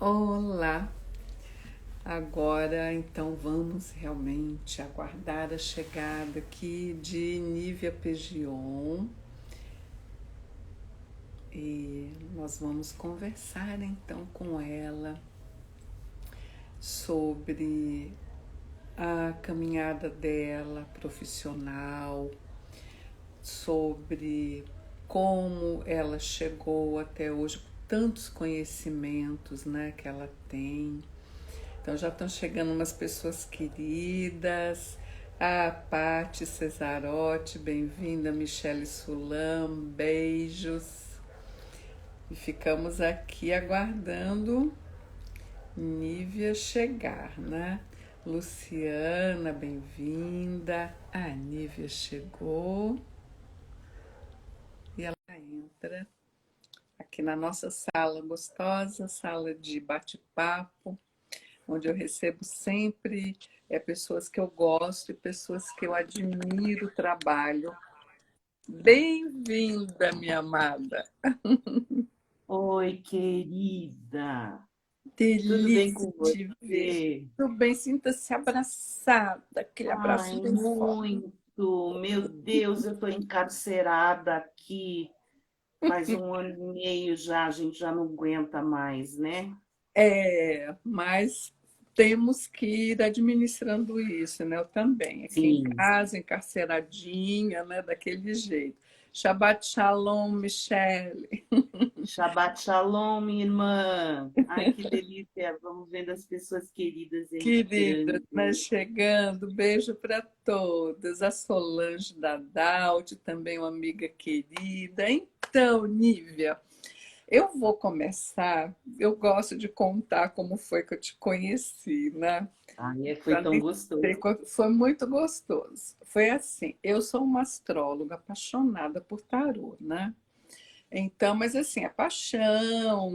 Olá! Agora, então, vamos realmente aguardar a chegada aqui de Nívia Pegion e nós vamos conversar então com ela sobre a caminhada dela profissional, sobre como ela chegou até hoje, tantos conhecimentos, né, que ela tem. Então já estão chegando umas pessoas queridas. A Paty Cesarotti, bem-vinda. Michele Sulam, beijos. E ficamos aqui aguardando Nívia chegar, né? Luciana, bem-vinda. A Nívia chegou e ela entra aqui na nossa sala gostosa, sala de bate-papo, onde eu recebo sempre pessoas que eu gosto e pessoas que eu admiro o trabalho. Bem-vinda, minha amada. Oi, querida. Tudo bem Delícia com te ver. você? Tudo bem, sinta-se abraçada, aquele abraço Ai, bem forte. muito. Meu Deus, eu estou encarcerada aqui. Faz um ano e meio já, a gente já não aguenta mais, né? Mas temos que ir administrando isso, né? Eu também, aqui em Sim. casa, encarceradinha, né? Daquele jeito. Shabbat Shalom, Michele. Shabbat Shalom, minha irmã. Ai, que delícia. Vamos vendo as pessoas queridas Queridas, né, entrando. chegando, beijo para todas. A Solange da Daut, também uma amiga querida. Então, Nívia, eu vou começar. Eu gosto de contar como foi que eu te conheci, né? Ai, foi Pra tão nem gostoso. ter foi muito gostoso. Foi assim, eu sou uma astróloga apaixonada por tarô, né? Então, mas assim, a paixão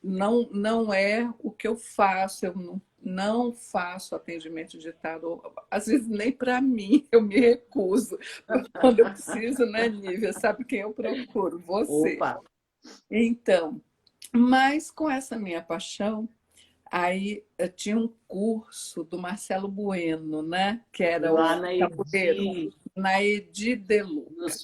não é o que eu faço, eu não faço atendimento de tarô, às vezes nem para mim, eu me recuso. Quando eu preciso, né, Nívia? Sabe quem eu procuro? Você. Opa, Então, mas com essa minha paixão, aí eu tinha um curso do Marcelo Bueno, né? Que era lá o na tabuleiro, Edi. na Edi De Luca. Dos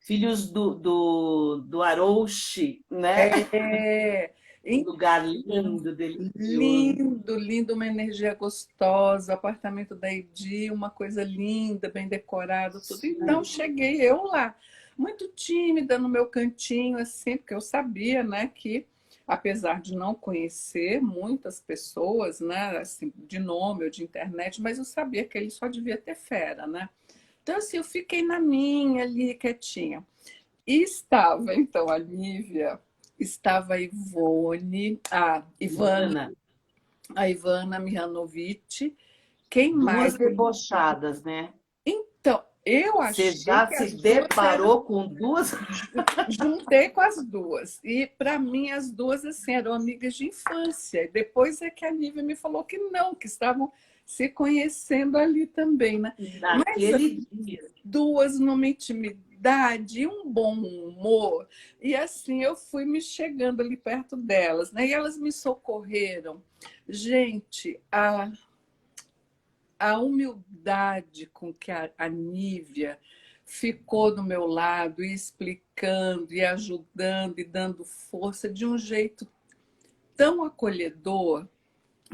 filhos do Arouche, né? É, Um lugar então, lindo, delicioso. lindo, lindo, uma energia gostosa, o apartamento da Edi, uma coisa linda, bem decorado, tudo. Então, cheguei eu lá, muito tímida no meu cantinho, assim, porque eu sabia, né, que apesar de não conhecer muitas pessoas, né, assim, de nome ou de internet, mas eu sabia que ele só devia ter fera, né? Então, assim, eu fiquei na minha ali, quietinha. E estava, então, a Nívia, estava Ivana, a Ivana Mihanovic. Quem mais? duas debochadas, né? Então, eu Você achei já que se as duas eram. deparou com duas? Juntei com as duas. E, para mim, as duas assim, eram amigas de infância. E depois é que a Nívia me falou que não, que estavam se conhecendo ali também, né? Mas Naquele dia. duas numa intimidade e um bom humor. E assim eu fui me chegando ali perto delas, né? E elas me socorreram. Gente, a humildade com que a Nívia ficou do meu lado, e explicando, e ajudando, e dando força de um jeito tão acolhedor,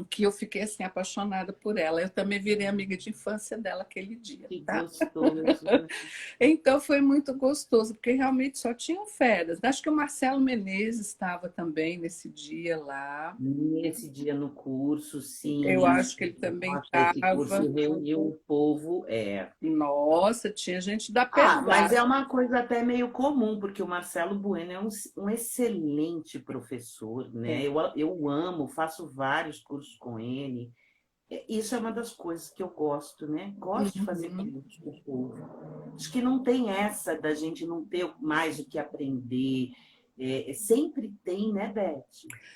que eu fiquei assim apaixonada por ela. Eu também virei amiga de infância dela aquele dia, Que tá? gostoso. Então foi muito gostoso, porque realmente só tinham férias. Acho que o Marcelo Menezes estava também nesse dia lá. Nesse dia no curso, Eu sim. acho que ele também Nossa, esse estava. curso reuniu o povo. É. Nossa, tinha gente da Ah, mas é pesada. uma coisa até meio comum, porque o Marcelo Bueno é um excelente professor, né? É. Eu amo, faço vários cursos com ele. Isso é uma das coisas que eu gosto, né? Gosto de fazer Uhum. cursos com o povo. Acho que não tem essa da gente não ter mais o que aprender. Sempre tem, né, Beth?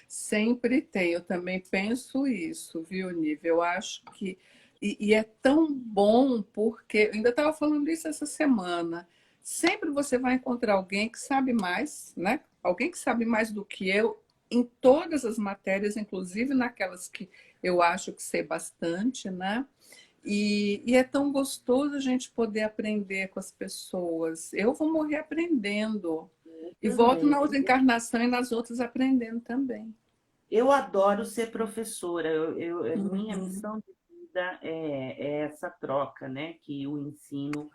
Sempre tem, eu também penso isso, viu, Nível? Eu acho que. E é tão bom, porque. Eu ainda estava falando isso essa semana. Sempre você vai encontrar alguém que sabe mais, né? Alguém que sabe mais do que eu, em todas as matérias, inclusive naquelas que eu acho que sei bastante, né? E é tão gostoso a gente poder aprender com as pessoas. Eu vou morrer aprendendo. E volto na Também. outra encarnação e nas outras aprendendo também. Eu adoro ser professora. Minha Uhum. missão de vida é essa troca, né, que o ensino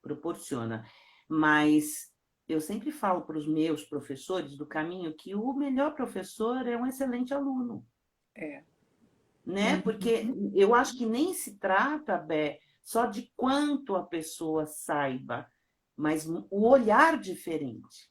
proporciona. Mas eu sempre falo para os meus professores do caminho que o melhor professor é um excelente aluno, É. né? Porque Uhum. eu acho que nem se trata, Bé, só de quanto a pessoa saiba, mas o olhar diferente.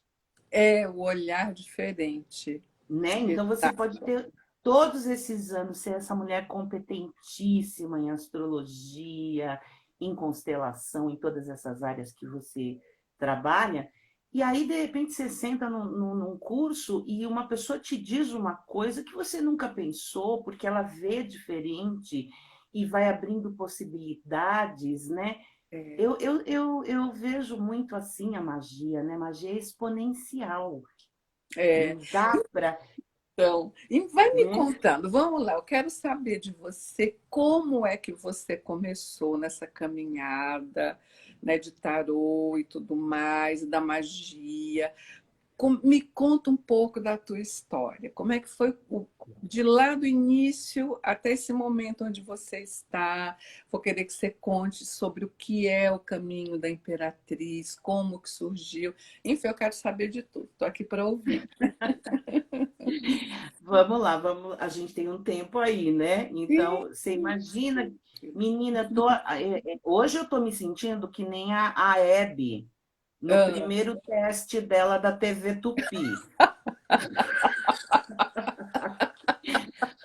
É o olhar diferente. Né? Então você pode Exato. ter todos esses anos ser essa mulher competentíssima em astrologia, em constelação, em todas essas áreas que você trabalha, e aí de repente você senta num curso e uma pessoa te diz uma coisa que você nunca pensou, porque ela vê diferente e vai abrindo possibilidades, né? É. Eu vejo muito assim a magia, né? Magia é exponencial. É. Não dá para, Então, e vai me né? contando, vamos lá, eu quero saber de você como é que você começou nessa caminhada, né, de tarô e tudo mais, da magia. Me conta um pouco da tua história. Como é que foi de lá do início até esse momento onde você está? Vou querer que você conte sobre o que é o caminho da Imperatriz, como que surgiu. Enfim, eu quero saber de tudo. Estou aqui para ouvir. Vamos lá, vamos. A gente tem um tempo aí, né? Ih, Então, você imagina, menina, hoje eu estou me sentindo que nem a Hebe no ah, primeiro teste dela da TV Tupi.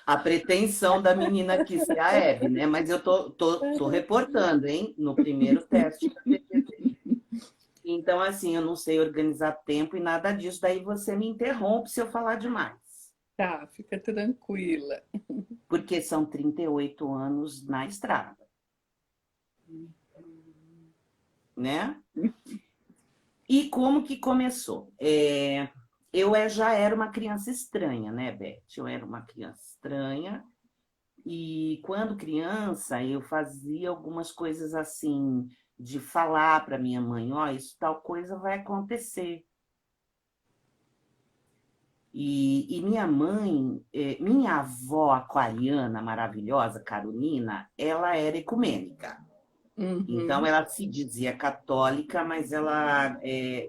A pretensão da menina aqui ser a Hebe, né? Mas eu tô reportando, hein? No primeiro teste da TV. Então, assim, eu não sei organizar tempo e nada disso. Daí você me interrompe se eu falar demais. tá, fica tranquila. Porque são 38 anos na estrada, né? E como que começou? Já era uma criança estranha, né, Beth? Eu era uma criança estranha e quando criança eu fazia algumas coisas assim, de falar para minha mãe, ó, isso tal coisa vai acontecer. E minha mãe, minha avó aquariana maravilhosa, Carolina, ela era ecumênica. Então, Uhum. ela se dizia católica, mas ela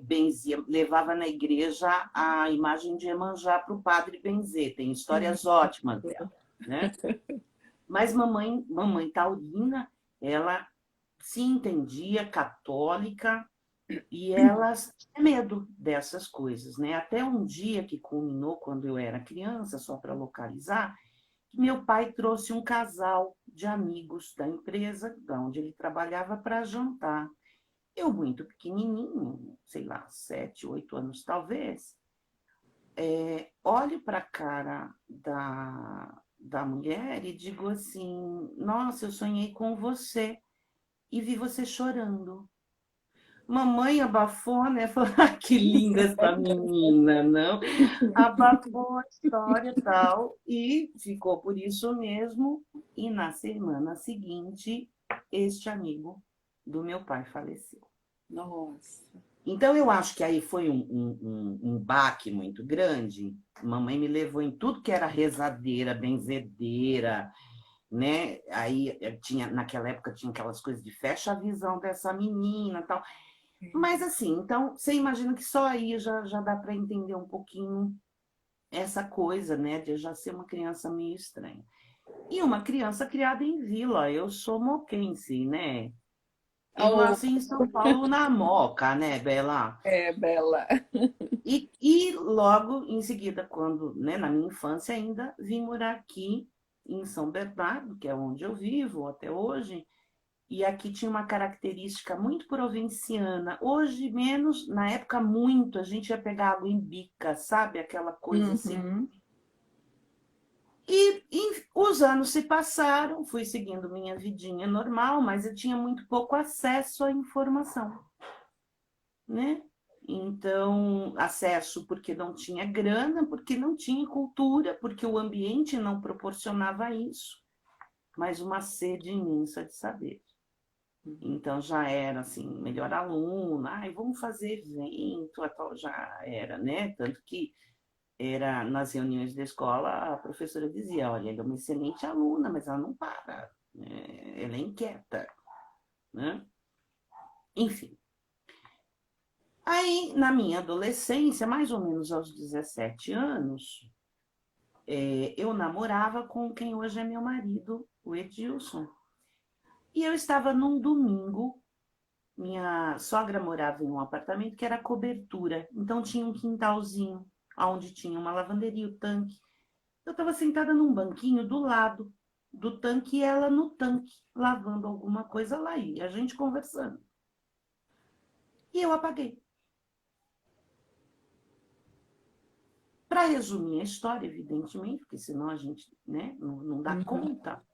benzia, levava na igreja a imagem de Iemanjá para o padre benzer. Tem histórias ótimas dela, né? Mas mamãe taurina, ela se entendia católica e ela tinha medo dessas coisas, né? Até um dia que culminou quando eu era criança, só para localizar, meu pai trouxe um casal de amigos da empresa, de onde ele trabalhava, para jantar. Eu, muito pequenininho, sei lá, 7, 8 anos talvez, olho para a cara da mulher e digo assim: Nossa, eu sonhei com você e vi você chorando. Mamãe abafou, né? Falou: ah, que linda essa menina, não? Abafou a história e tal, e ficou por isso mesmo. E na semana seguinte, este amigo do meu pai faleceu. Nossa. Então, eu acho que aí foi um baque muito grande. Mamãe me levou em tudo que era rezadeira, benzedeira, né? Aí tinha, naquela época tinha aquelas coisas de fecha a visão dessa menina, tal. Mas assim, então você imagina que só aí já dá para entender um pouquinho essa coisa, né, de eu já ser uma criança meio estranha. E uma criança criada em vila, eu sou moquense, né? Eu Oh, nasci em São Paulo na Moca, né, Bela? é, Bela. E logo em seguida, quando, né, na minha infância ainda, vim morar aqui em São Bernardo, que é onde eu vivo até hoje. E aqui tinha uma característica muito provinciana. Hoje, menos, na época, muito. A gente ia pegar água em bica, sabe? Aquela coisa assim. Uhum. E os anos se passaram, fui seguindo minha vidinha normal, mas eu tinha muito pouco acesso à informação, né? Então, acesso porque não tinha grana, porque não tinha cultura, porque o ambiente não proporcionava isso, mas uma sede imensa de saber. Então, já era, assim, melhor aluna, ai, vamos fazer evento, a tal já era, né? Tanto que era nas reuniões da escola, a professora dizia, olha, ela é uma excelente aluna, mas ela não para, ela é inquieta, né? Enfim. Aí, na minha adolescência, mais ou menos aos 17 anos, eu namorava com quem hoje é meu marido, o Edilson. E eu estava num domingo, minha sogra morava em um apartamento que era cobertura, então tinha um quintalzinho, onde tinha uma lavanderia, o tanque. Eu estava sentada num banquinho do lado do tanque e ela no tanque, lavando alguma coisa lá e a gente conversando. E eu apaguei. Para resumir a história, evidentemente, porque senão a gente, né, não dá conta,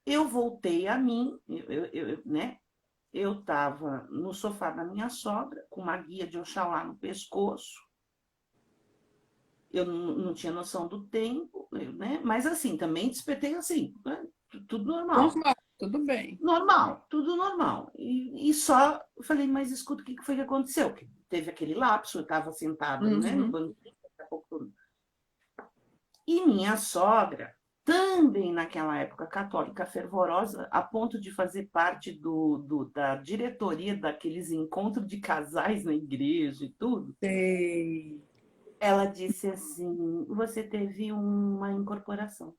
eu voltei a mim, né, eu estava no sofá da minha sogra, com uma guia de Oxalá no pescoço, eu não tinha noção do tempo, né, mas assim, também despertei assim, né, tudo normal. Normal, tudo bem. Normal, tudo normal. E só falei, mas escuta, o que foi que aconteceu? Que teve aquele lapso, eu estava sentada, né, no Uhum. banquinho, daqui a pouco. E minha sogra, também naquela época católica fervorosa, a ponto de fazer parte da diretoria daqueles encontros de casais na igreja e tudo, Sei. ela disse assim: você teve uma incorporação.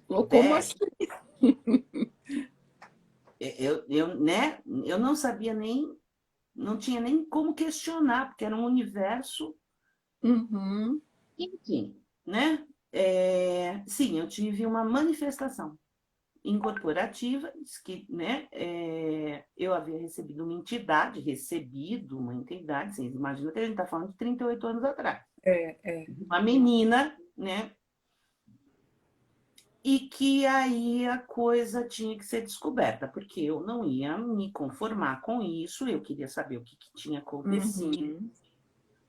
Ou como Beth, assim? né, eu não sabia nem, não tinha nem como questionar, porque era um universo, Uhum. enfim, né? Sim, eu tive uma manifestação incorporativa, diz que, né, eu havia recebido uma entidade, vocês imaginam que a gente está falando de 38 anos atrás, É. uma menina, né, e que aí a coisa tinha que ser descoberta, porque eu não ia me conformar com isso, eu queria saber o que tinha acontecido. Uhum.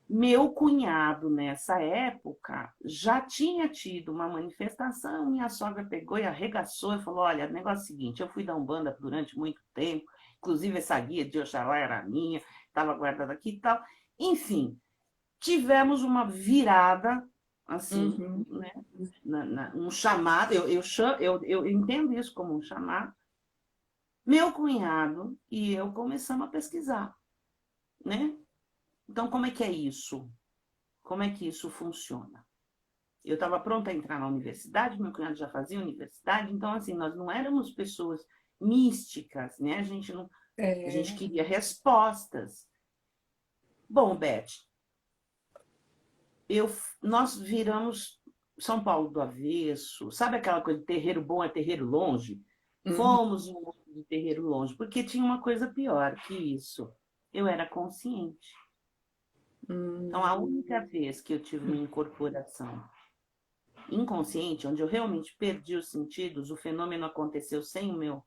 Meu cunhado, nessa época, já tinha tido uma manifestação, minha sogra pegou e arregaçou e falou: olha, o negócio é o seguinte, eu fui da Umbanda durante muito tempo, inclusive essa guia de Oxalá era minha, estava guardada aqui e tal. Enfim, tivemos uma virada, assim, Uhum. né, um chamado, eu entendo isso como um chamado. Meu cunhado e eu começamos a pesquisar, né? Então, como é que é isso? Como é que isso funciona? Eu estava pronta a entrar na universidade, meu cunhado já fazia universidade, então, assim, nós não éramos pessoas místicas, né? A gente É. queria respostas. Bom, Beth, eu, nós viramos São Paulo do avesso, sabe aquela coisa de terreiro bom é terreiro longe? Uhum. Fomos um outro de terreiro longe, porque tinha uma coisa pior que isso. Eu era consciente. Então, a Uhum. única vez que eu tive uma incorporação inconsciente, onde eu realmente perdi os sentidos, o fenômeno aconteceu sem o meu,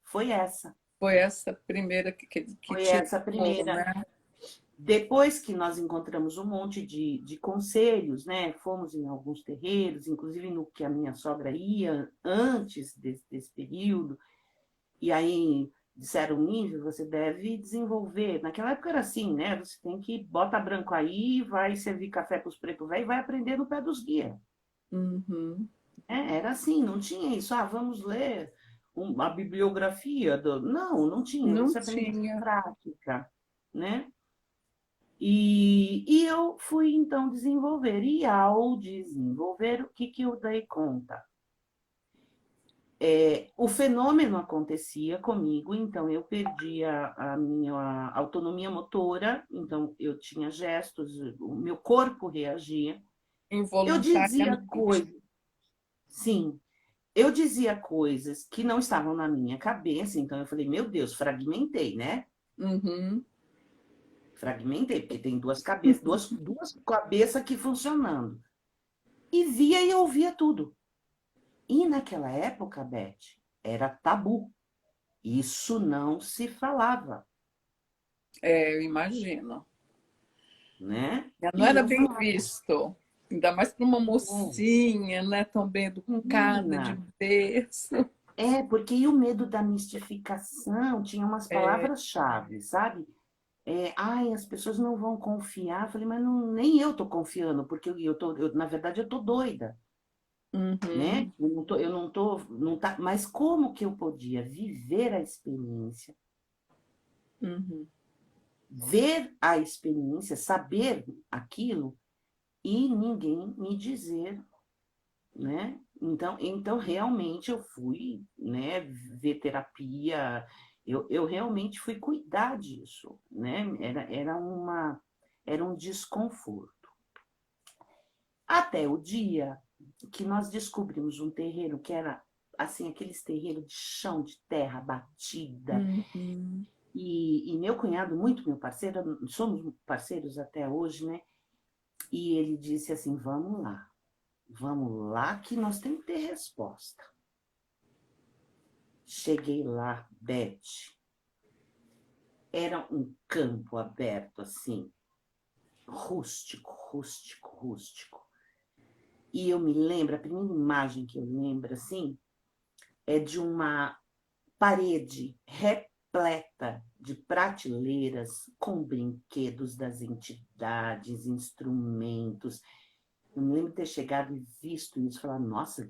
foi essa. Foi essa primeira que Foi te essa levou, primeira. né? Depois que nós encontramos um monte de conselhos, né? Fomos em alguns terreiros, inclusive no que a minha sogra ia antes desse período, e aí disseram, nível, você deve desenvolver. Naquela época era assim, né? Você tem que bota branco aí, vai servir café para os pretos velhos e vai aprender no pé dos guias. Uhum. Era assim, não tinha isso. Ah, vamos ler a bibliografia do. Não, não tinha. Não Você aprendia na tinha. prática, né? E eu fui então desenvolver. E ao desenvolver, o que eu dei conta? O fenômeno acontecia comigo, então eu perdia a minha autonomia motora, então eu tinha gestos, o meu corpo reagia. Eu dizia Involuntariamente. coisas, sim, eu dizia coisas que não estavam na minha cabeça, então eu falei, meu Deus, fragmentei, né? Uhum. Fragmentei, porque tem duas cabeças aqui funcionando. E via e ouvia tudo. E naquela época, Beth, era tabu. Isso não se falava, Eu imagino. né? Não E era eu bem falava, visto. Ainda mais para uma mocinha, né? Tão bem educada, de menina, berço. porque e o medo da mistificação tinha umas É, palavras-chave, sabe? Ai, as pessoas não vão confiar. Eu falei, mas não, nem eu tô confiando, porque na verdade, eu tô doida, né? uhum, Não tá, mas como que eu podia viver a experiência, uhum, ver a experiência, saber aquilo e ninguém me dizer, né? Então realmente eu fui, né, ver terapia, eu realmente fui cuidar disso, né? Era um desconforto. Até o dia que nós descobrimos um terreiro que era assim, aqueles terreiros de chão, de terra batida. uhum, E meu cunhado, muito meu parceiro, somos parceiros até hoje, né? E ele disse assim: vamos lá que nós temos que ter resposta. Cheguei lá, Beth, era um campo aberto assim, rústico, rústico, rústico. E eu me lembro, a primeira imagem que eu lembro assim, é de uma parede repleta de prateleiras com brinquedos das entidades, instrumentos. Eu me lembro de ter chegado e visto isso, falar, nossa,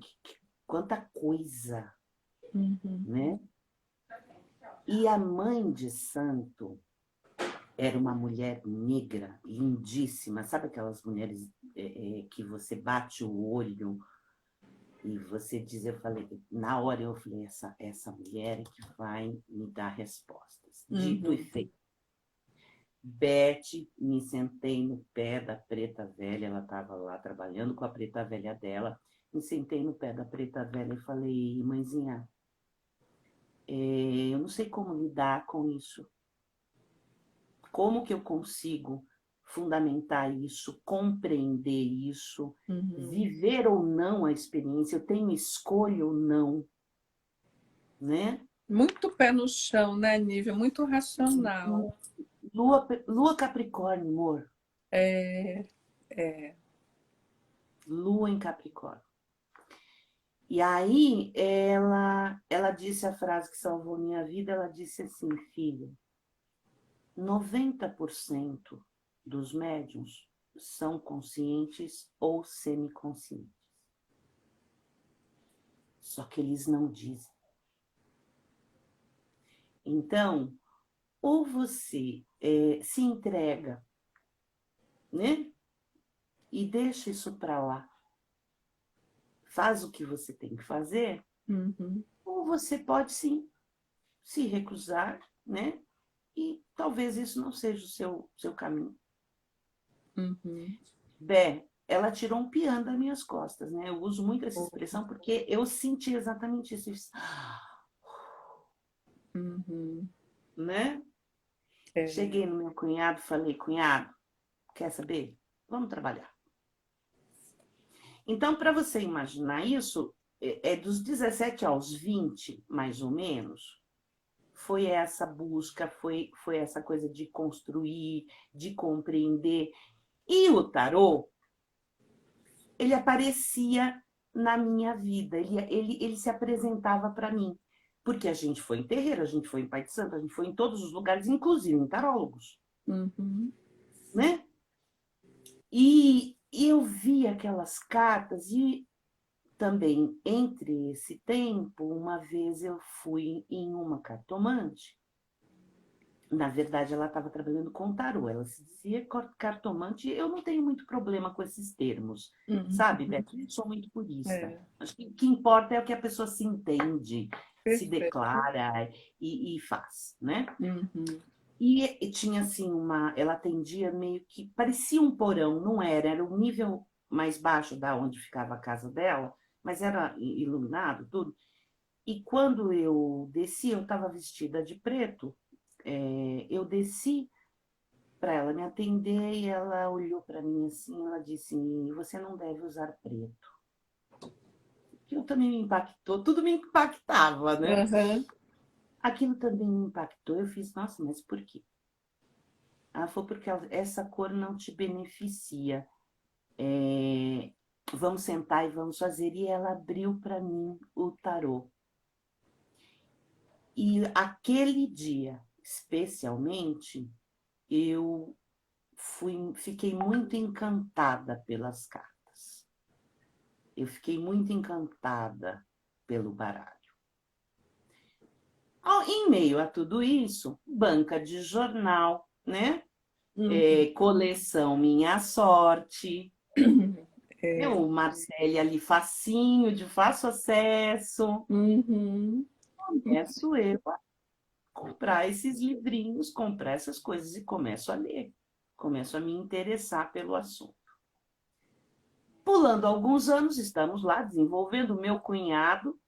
quanta coisa, uhum, né? E a mãe de santo era uma mulher negra, lindíssima. Sabe aquelas mulheres que você bate o olho e você diz, eu falei, na hora eu falei, essa mulher é que vai me dar respostas. Dito e uhum. feito. Beth, me sentei no pé da preta velha, ela estava lá trabalhando com a preta velha dela, me sentei no pé da preta velha e falei, mãezinha, eu não sei como lidar com isso. Como que eu consigo fundamentar isso, compreender isso, Uhum. viver ou não a experiência, eu tenho escolha ou não, né? Muito pé no chão, né, Nívia? Muito racional. Lua Capricórnio, amor. É, é. Lua em Capricórnio. E aí ela disse a frase que salvou minha vida, ela disse assim, filha, 90% dos médiuns são conscientes ou semiconscientes. Só que eles não dizem. Então, ou você se entrega, né? E deixa isso para lá, faz o que você tem que fazer, Uhum, ou você pode sim se recusar, né? E talvez isso não seja o seu caminho. uhum. Bé, ela tirou um piano das minhas costas, né? Eu uso muito essa expressão porque eu senti exatamente isso, Uhum. né? É. Cheguei no meu cunhado e falei, cunhado, quer saber? Vamos trabalhar. Então, para você imaginar isso, dos 17 aos 20, mais ou menos, foi essa busca, foi essa coisa de construir, de compreender. E o tarô, ele aparecia na minha vida, ele se apresentava para mim. Porque a gente foi em terreiro, a gente foi em Pai de Santo, a gente foi em todos os lugares, inclusive em tarólogos, Uhum. né? E eu vi aquelas cartas e também entre esse tempo, uma vez eu fui em uma cartomante. Na verdade, ela estava trabalhando com tarô. Ela se dizia cartomante. Eu não tenho muito problema com esses termos, sabe, Uhum. Beth? Eu não sou muito purista. É. Acho que o que importa é o que a pessoa se entende, se Perfeito. declara e faz, né? Uhum. E tinha assim ela atendia meio que parecia um porão, não era, era o nível mais baixo da onde ficava a casa dela, mas era iluminado tudo. E quando eu desci, eu estava vestida de preto, eu desci para ela me atender e ela olhou para mim assim, ela disse, você não deve usar preto. Eu também me impactou, tudo me impactava, né? Uhum. Aquilo também me impactou. Eu fiz, nossa, mas por quê? Ela falou, porque essa cor não te beneficia. Vamos sentar e vamos fazer. E ela abriu para mim o tarô. E aquele dia, especialmente, eu fiquei muito encantada pelas cartas. Eu fiquei muito encantada pelo baralho. Em meio a tudo isso, banca de jornal, né? Uhum. Coleção Minha Sorte, É. o Marcele ali facinho, de fácil acesso. Uhum. Começo eu a comprar esses livrinhos, comprar essas coisas e começo a ler. Começo a me interessar pelo assunto. Pulando alguns anos, estamos lá desenvolvendo. O meu cunhado,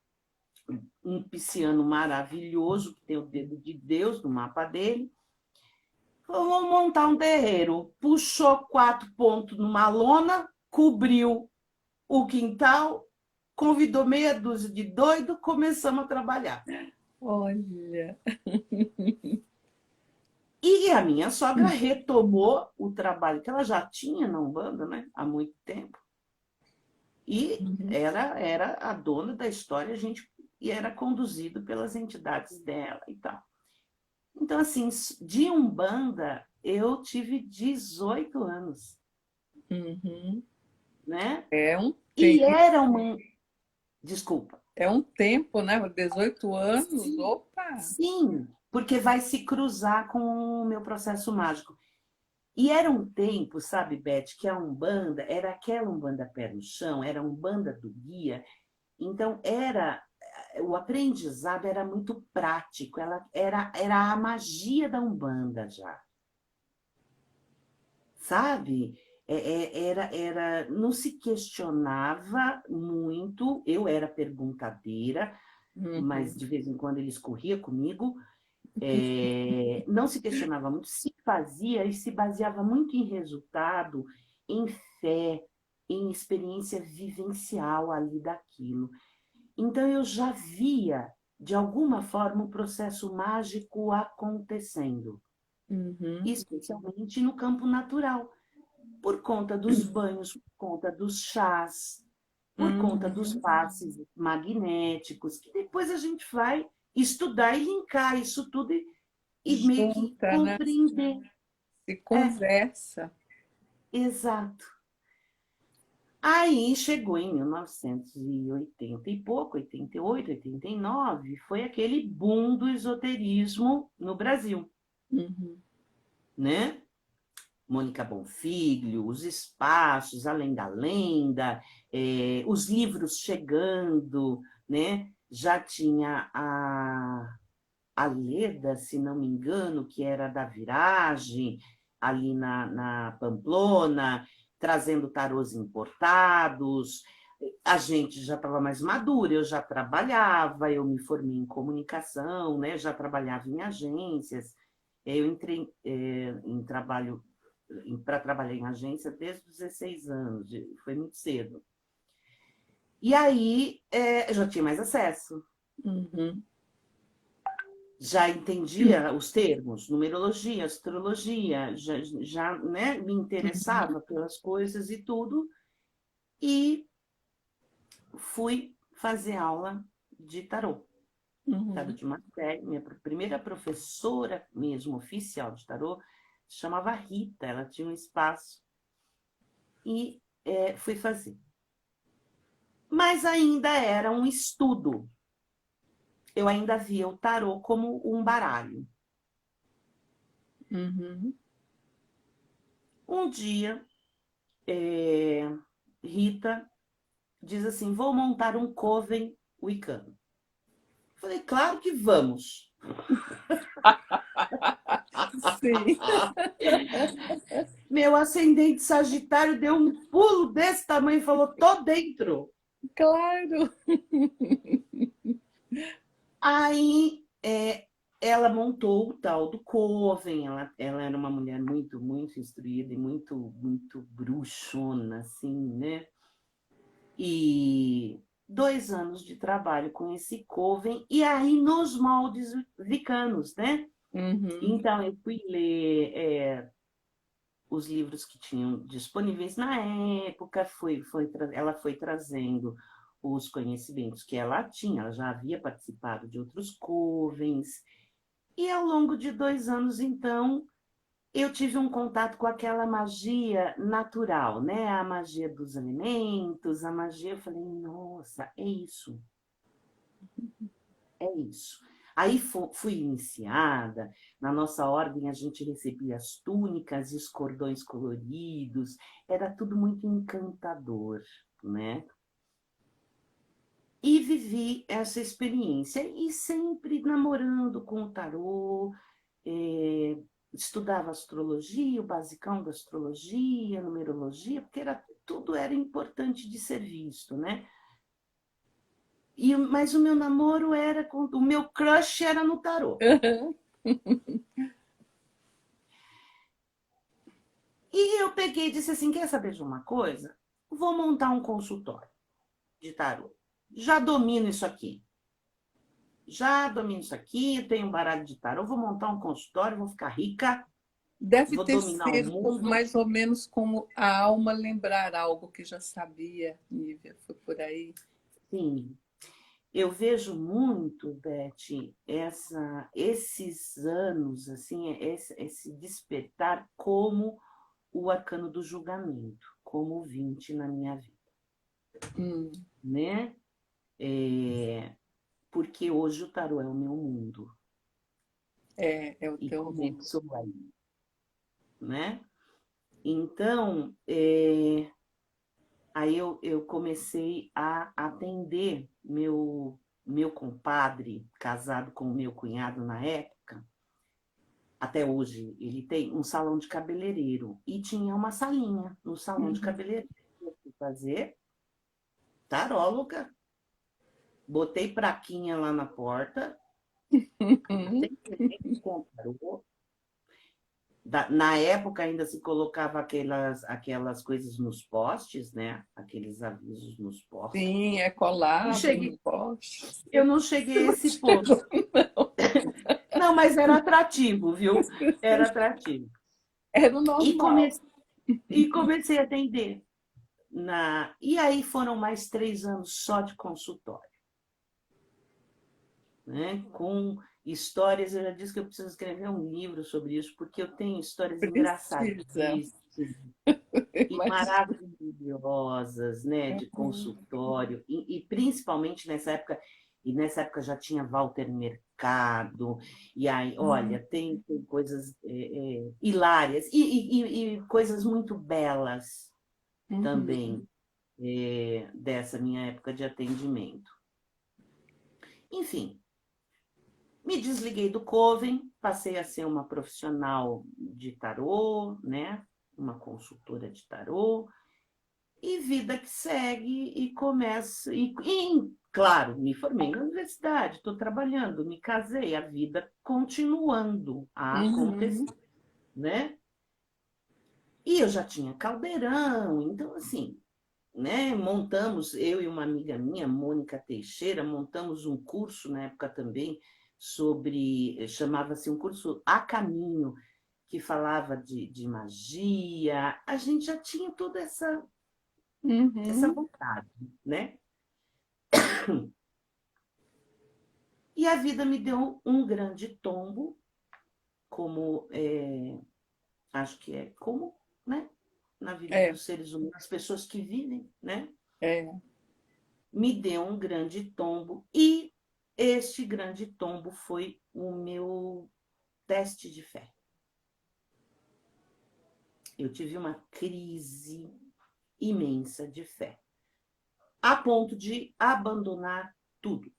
um pisciano maravilhoso, que tem o dedo de Deus no mapa dele, falou, vamos montar um terreiro. Puxou 4 pontos numa lona, cobriu o quintal, convidou meia dúzia de doido, começamos a trabalhar. Olha. E a minha sogra retomou o trabalho que ela já tinha na Umbanda, né, há muito tempo. E Uhum. era a dona da história, a gente e era conduzido pelas entidades dela e tal. Então, assim, de Umbanda, eu tive 18 anos, Uhum. né? É um E tempo, era uma... Desculpa. é um tempo, né? 18 anos, Sim, opa! sim, porque vai se cruzar com o meu processo mágico. E era um tempo, sabe, Beth, que a Umbanda era aquela Umbanda pé no chão, era a Umbanda do guia. Então, o aprendizado era muito prático, ela era a magia da Umbanda já, sabe? Não se questionava muito, eu era perguntadeira, mas Uhum. de vez em quando ele escorria comigo, não se questionava muito, se fazia e se baseava muito em resultado, em fé, em experiência vivencial ali daquilo. Então eu já via, de alguma forma, o processo mágico acontecendo, Uhum. especialmente no campo natural, por conta dos banhos, por conta dos chás, por conta dos Uhum. passes magnéticos, que depois a gente vai estudar e linkar isso tudo e meio que Junta, né? compreender. Se É, conversa. exato. Aí chegou em 1980 e pouco, 88, 89, foi aquele boom do esoterismo no Brasil, Uhum. né? Mônica Bonfiglio, os espaços, além da lenda, os livros chegando, né? Já tinha a Leda, se não me engano, que era da Viragem, ali na Pamplona, trazendo tarôs importados. A gente já estava mais madura, eu já trabalhava, eu me formei em comunicação, né? Já trabalhava em agências. Eu entrei em trabalho para trabalhar em agência desde os 16 anos, foi muito cedo. E aí eu já tinha mais acesso, Uhum. já entendia os termos, numerologia, astrologia, já né, me Uhum. interessava pelas coisas e tudo, e fui fazer aula de tarô. Tarô Uhum. de matéria, minha primeira professora mesmo, oficial de tarô, se chamava Rita, ela tinha um espaço, e fui fazer. Mas ainda era um estudo, eu ainda via o tarô como um baralho. Uhum. Um dia, Rita diz assim: vou montar um coven wicano. Falei, claro que vamos. Sim, Meu ascendente Sagitário deu um pulo desse tamanho e falou: tô dentro. claro. Aí ela montou o tal do coven. Ela era uma mulher muito, muito instruída e muito, muito bruxona, assim, né? E 2 anos de trabalho com esse coven, e aí nos moldes wicanos, né? Uhum. Então, eu fui ler os livros que tinham disponíveis na época, ela foi trazendo os conhecimentos que ela tinha, ela já havia participado de outros covens, e ao longo de 2 anos, então, eu tive um contato com aquela magia natural, né? A magia dos alimentos, a magia, eu falei, nossa, é isso, é isso. Aí fui iniciada, na nossa ordem a gente recebia as túnicas e os cordões coloridos, era tudo muito encantador, né? E vivi essa experiência, e sempre namorando com o tarô, eh, estudava astrologia, o basicão da astrologia, numerologia, porque tudo era importante de ser visto, né? Mas o meu namoro o meu crush era no tarô. E eu peguei e disse assim: quer saber de uma coisa? Vou montar um consultório de tarô. Já domino isso aqui. Já domino isso aqui, tenho um baralho de tarô, vou montar um consultório, vou ficar rica, Deve vou ter dominar o sido mundo. mais ou menos como a alma lembrar algo que já sabia, Nívia. Foi por aí. Sim, eu vejo muito, Beth, esses anos, assim, esse despertar como o arcano do julgamento, como o 20 na minha vida, Hum, né? É, porque hoje o tarô é o meu mundo é o e teu mundo. começou aí, né? Então, aí eu comecei a atender meu compadre, casado com o meu cunhado na época, até hoje ele tem um salão de cabeleireiro, e tinha uma salinha no salão de Uhum. cabeleireiro. Eu fui fazer taróloga, botei praquinha lá na porta, Uhum. atendimento com tarô. Na época ainda se colocava aquelas coisas nos postes, né? Aqueles avisos nos postes. Sim, é Não colado no cheguei, poste. eu não cheguei a Não esse ponto. chegou. Não, mas era atrativo, viu? Era atrativo. É no E normal. comecei, e comecei a atender. E aí foram mais 3 anos só de consultório, né? Com histórias, eu já disse que eu preciso escrever um livro sobre isso, porque eu tenho histórias Precisa. engraçadíssimas e Mas maravilhosas, né, de consultório, e principalmente nessa época, e nessa época já tinha Walter Mercado, e aí, olha, tem coisas hilárias e coisas muito belas uhum. também, dessa minha época de atendimento. Enfim, me desliguei do Coven, passei a ser uma profissional de tarô, né, uma consultora de tarô, e vida que segue, e começa. Claro, me formei na universidade, estou trabalhando, me casei, a vida continuando a Uhum. acontecer, né? E eu já tinha caldeirão, então, assim, né? Montamos, eu e uma amiga minha, Mônica Teixeira, montamos um curso na época também sobre, chamava-se um curso A Caminho, que falava de magia. A gente já tinha toda essa Uhum. vontade, né? E a vida me deu um grande tombo, como acho que é como, né? Na vida É, dos seres humanos, as pessoas que vivem, né? é. Me deu um grande tombo, e este grande tombo foi o meu teste de fé. Eu tive uma crise imensa de fé, a ponto de abandonar tudo.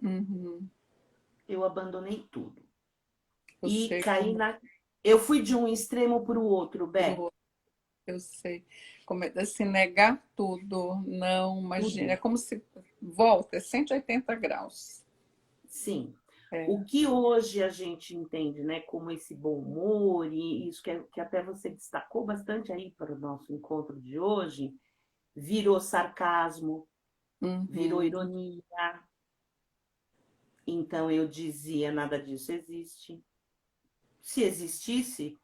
Uhum. Eu abandonei tudo. Eu E sei caí como na. Eu fui de um extremo para o outro, Bé. pro eu sei como é assim, negar tudo, não, imagina, é Tudo. como se volta, é 180 graus. Sim. É. O que hoje a gente entende, né, como esse bom humor, e isso que até você destacou bastante aí para o nosso encontro de hoje, virou sarcasmo, virou Uhum. ironia. Então eu dizia, nada disso existe. Se existisse,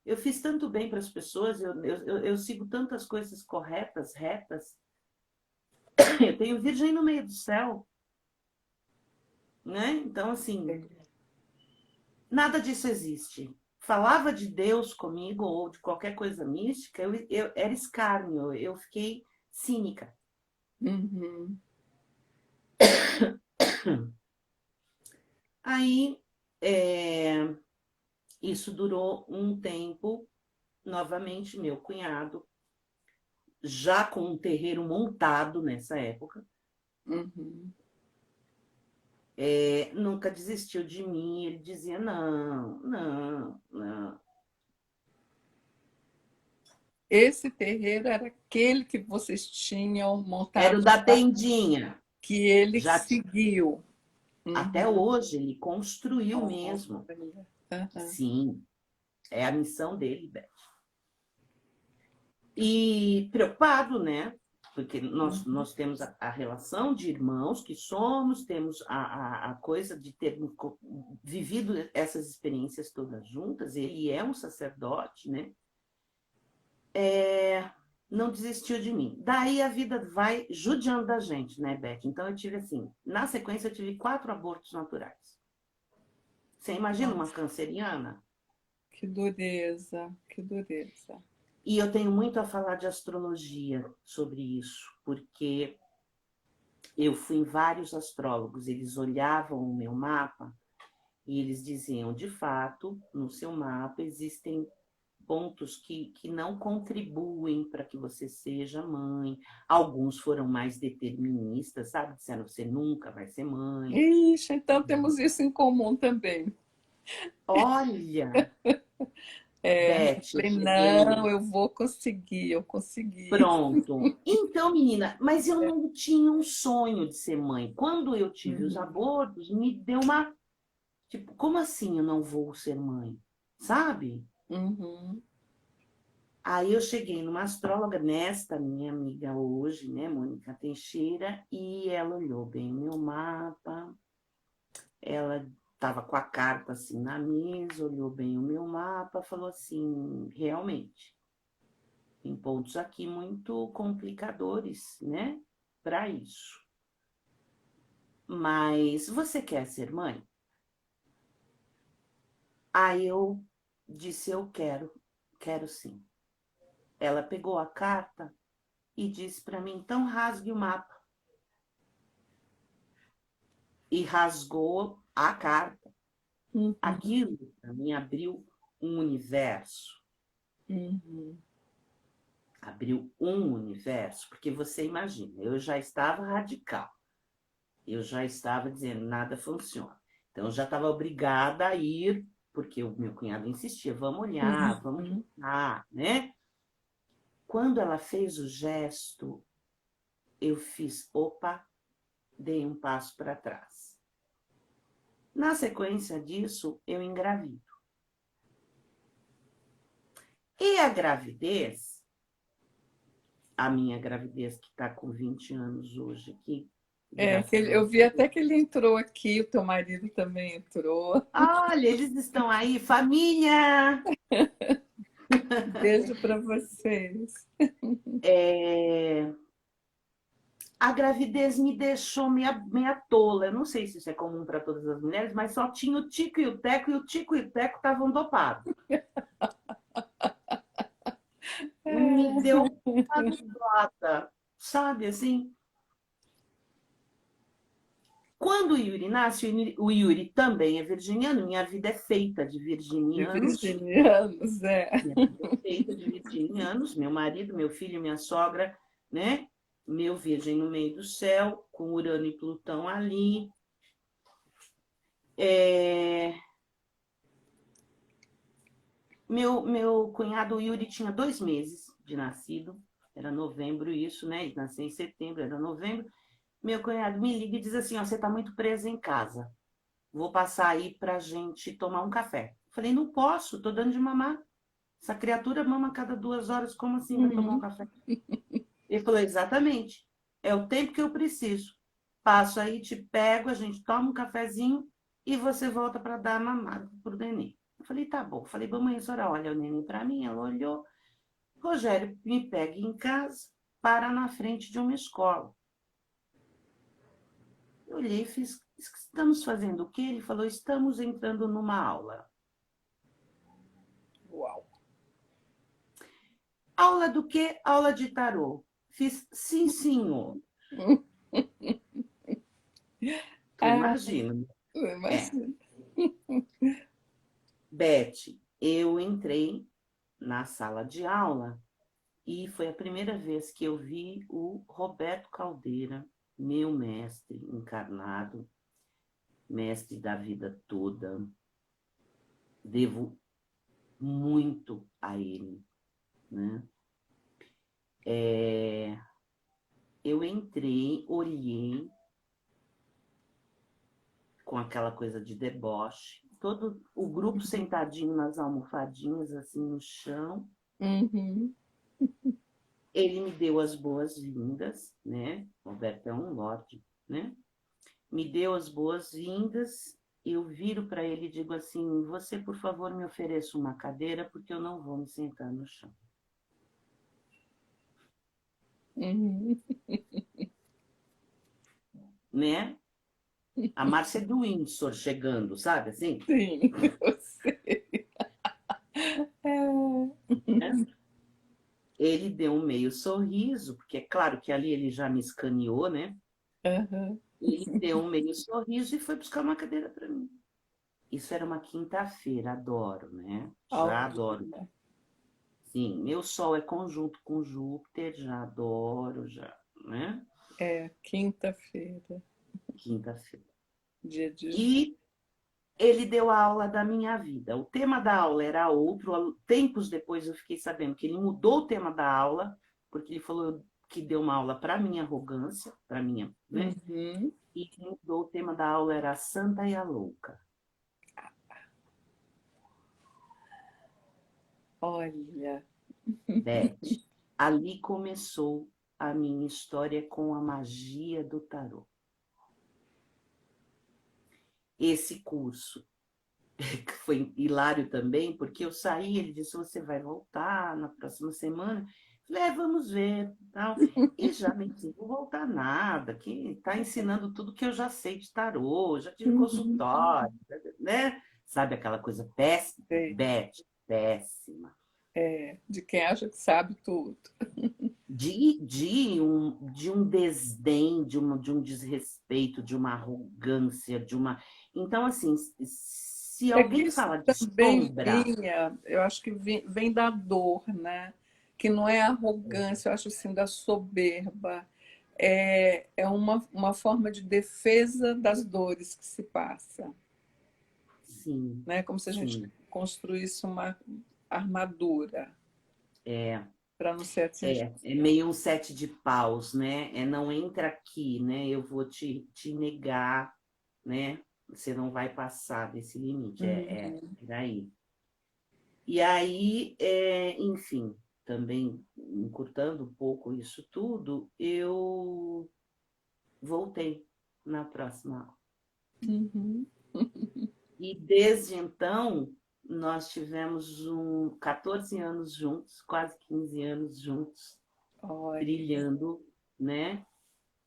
eu fiz tanto bem para as pessoas, eu sigo tantas coisas corretas, retas. Eu tenho virgem no meio do céu, né? Então, assim, nada disso existe. Falava de Deus comigo ou de qualquer coisa mística, eu era escárnio, eu fiquei cínica. Uhum. Aí, isso durou um tempo. Novamente, meu cunhado, já com um terreiro montado nessa época, Uhum. nunca desistiu de mim. Ele dizia: não, não, não. Esse terreiro era aquele que vocês tinham Era o montado da lá, tendinha. que ele Já seguiu. até Uhum. hoje ele construiu mesmo. Olha. Aham. Sim, é a missão dele, Beth. E preocupado, né? Porque Uhum. nós temos a relação de irmãos que somos, temos a coisa de ter vivido essas experiências todas juntas. Ele é um sacerdote, né? Não desistiu de mim. Daí a vida vai judiando da gente, né, Beth? Então eu tive assim, na sequência eu tive 4 abortos naturais. Você imagina uma Nossa, canceriana? que dureza, que dureza. E eu tenho muito a falar de astrologia sobre isso, porque eu fui em vários astrólogos, eles olhavam o meu mapa e eles diziam, de fato, no seu mapa existem pontos que não contribuem para que você seja mãe. Alguns foram mais deterministas, sabe? Disseram, você nunca vai ser mãe. Ixi, então temos isso em comum também. Olha, É, eu Beth, eu falei, cheguei. não, eu vou conseguir, eu consegui. Pronto. Então, menina, mas eu não tinha um sonho de ser mãe. Quando eu tive os Uhum. abortos, me deu uma. Tipo, como assim eu não vou ser mãe? Sabe? Uhum. Aí eu cheguei numa astróloga, nesta minha amiga hoje, né, Mônica Teixeira, e ela olhou bem o meu mapa, ela estava com a carta assim na mesa, olhou bem o meu mapa, falou assim, realmente, tem pontos aqui muito complicadores, né, para isso. Mas você quer ser mãe? Aí eu disse, eu quero, quero sim. Ela pegou a carta e disse para mim, então rasgue o mapa. E rasgou a carta. Uhum. Aquilo, para mim, abriu um universo. Uhum. Abriu um universo, porque você imagina, eu já estava radical. Eu já estava dizendo, nada funciona. Então, eu já estava obrigada a ir, porque o meu cunhado insistia, vamos olhar, vamos Uhum. tentar, né? Quando ela fez o gesto, eu fiz, opa, dei um passo para trás. Na sequência disso, eu engravido. E a gravidez, a minha gravidez, que está com 20 anos hoje aqui, É, graças a eu vi Deus. até que ele entrou aqui, o teu marido também entrou. Olha, eles estão aí, família! Beijo para vocês. É, a gravidez me deixou meia tola. Eu não sei se isso é comum para todas as mulheres, mas só tinha o tico e o tico e o teco estavam dopados. Me deu uma nublada, sabe assim? Quando o Yuri nasce, o Yuri também é virginiano, minha vida é feita de De virginianos. virginianos, é. Minha vida é feita de virginianos, meu marido, meu filho, minha sogra, né? Meu virgem no meio do céu, com Urano e Plutão ali. É... Meu cunhado Yuri tinha 2 meses de nascido, era novembro isso, né? Ele nasceu em setembro, era novembro. Meu cunhado me liga e diz assim, ó, você está muito presa em casa. Vou passar aí para a gente tomar um café. Falei, não posso, estou dando de mamar. Essa criatura mama a cada 2 horas, como assim vai tomar um Uhum. café? Ele falou, exatamente. é o tempo que eu preciso. Passo aí, te pego, a gente toma um cafezinho e você volta para dar a mamada pro neném. Eu falei, tá bom. Falei, mamãe, a senhora olha o neném para mim? Ela olhou. Rogério me pega em casa, para na frente de uma escola. Eu olhei e fiz, estamos fazendo o quê? Ele falou, estamos entrando numa aula. Uau. Aula do quê? Aula de tarô. Fiz, sim, senhor. Tu Ah, imagina? É. imagina. Beth, eu entrei na sala de aula e foi a primeira vez que eu vi o Roberto Caldeira, meu mestre encarnado, mestre da vida toda. Devo muito a ele, né? Eu entrei, olhei com aquela coisa de deboche, todo o grupo sentadinho nas almofadinhas, assim, no chão. Uhum. Ele me deu as boas-vindas, né? Roberto é um lorde, né? Me deu as boas-vindas. Eu viro para ele e digo assim: você, por favor, me ofereça uma cadeira, porque eu não vou me sentar no chão. Uhum. Né? A Márcia do Windsor chegando, sabe assim? Sim, eu sei. É. Né? Ele deu um meio sorriso, porque é claro que ali ele já me escaneou, né? Uhum. Ele deu um meio sorriso e foi buscar uma cadeira para mim. Isso era uma quinta-feira, adoro, né? Já adoro. Olha, Sim, meu Sol é conjunto com Júpiter, já adoro, já, né? é quinta-feira, Quinta-feira. dia de. E ele deu a aula da minha vida. O tema da aula era outro. Tempos depois eu fiquei sabendo que ele mudou o tema da aula, porque ele falou que deu uma aula para minha arrogância, para minha, né? Uhum. E mudou o tema da aula, era a Santa e a Louca. Olha. Beth, ali começou a minha história com a magia do tarô. Esse curso que foi hilário também, porque eu saí, ele disse, você vai voltar na próxima semana. Falei, vamos ver, tal. E já nem vou voltar nada, que está ensinando tudo que eu já sei de tarô, já tive Uhum. consultório, né? Sabe aquela coisa péssima? Sei. Beth, péssima. É, de quem acha que sabe tudo. De um desdém, de um desrespeito, de uma arrogância, de uma. Então, assim, se É que alguém isso fala de também sombra, vinha, eu acho que vem da dor, né? Que não é arrogância, eu acho assim, da soberba. É uma forma de defesa das dores que se passa, sim, né? Como se a gente sim, construísse uma armadura é, para não ser atingido. é meio um sete de paus, né? É não entra aqui, né? Eu vou te negar, né? Você não vai passar desse limite, Uhum. por aí. E aí, enfim, também encurtando um pouco isso tudo, eu voltei na próxima aula. Uhum. E desde então, nós tivemos 14 anos juntos, quase 15 anos juntos, Olha. trilhando, né?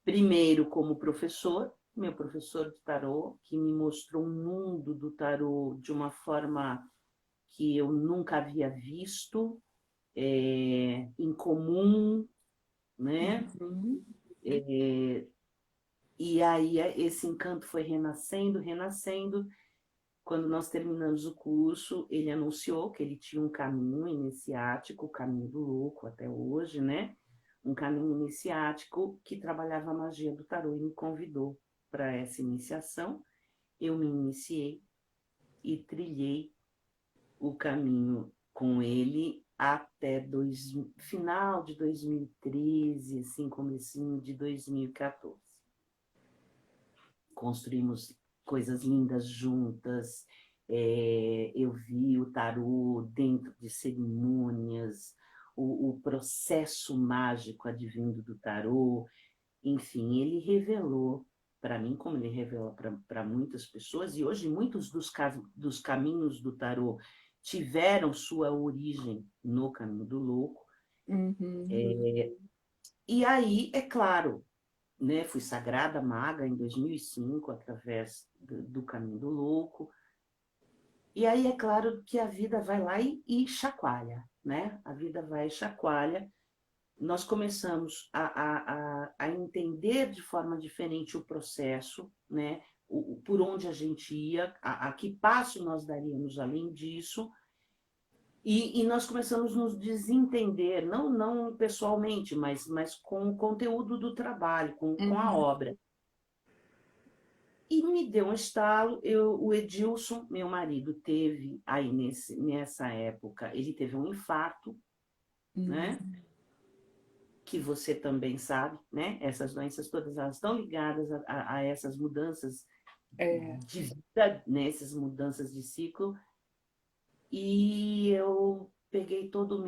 Primeiro como professor, meu professor de tarô, que me mostrou um mundo do tarô de uma forma que eu nunca havia visto, incomum, né? Uhum. É, e aí esse encanto foi renascendo, renascendo. Quando nós terminamos o curso, ele anunciou que ele tinha um caminho iniciático, o caminho do louco até hoje, né? Um caminho iniciático que trabalhava a magia do tarô e me convidou para essa iniciação. Eu me iniciei e trilhei o caminho com ele até final de 2013, assim, comecinho de 2014. Construímos coisas lindas juntas. Eu vi o tarô dentro de cerimônias, o processo mágico advindo do tarô. enfim, ele revelou para mim, como ele revela para muitas pessoas, e hoje muitos dos caminhos do tarô tiveram sua origem no Caminho do Louco. Uhum. E aí, é claro, né, fui sagrada maga em 2005, através do Caminho do Louco. E aí, é claro que a vida vai lá e chacoalha, né? A vida vai e chacoalha. Nós começamos a entender de forma diferente o processo, né? Por onde a gente ia, a que passo nós daríamos além disso, e nós começamos a nos desentender, não pessoalmente, mas com o conteúdo do trabalho, com a Uhum. obra. E me deu um estalo, o Edilson, meu marido, teve aí nessa época, ele teve um infarto, né? Uhum. Que você também sabe, né? Essas doenças todas elas estão ligadas a essas mudanças É. de vida, né? Essas mudanças de ciclo. E eu peguei todo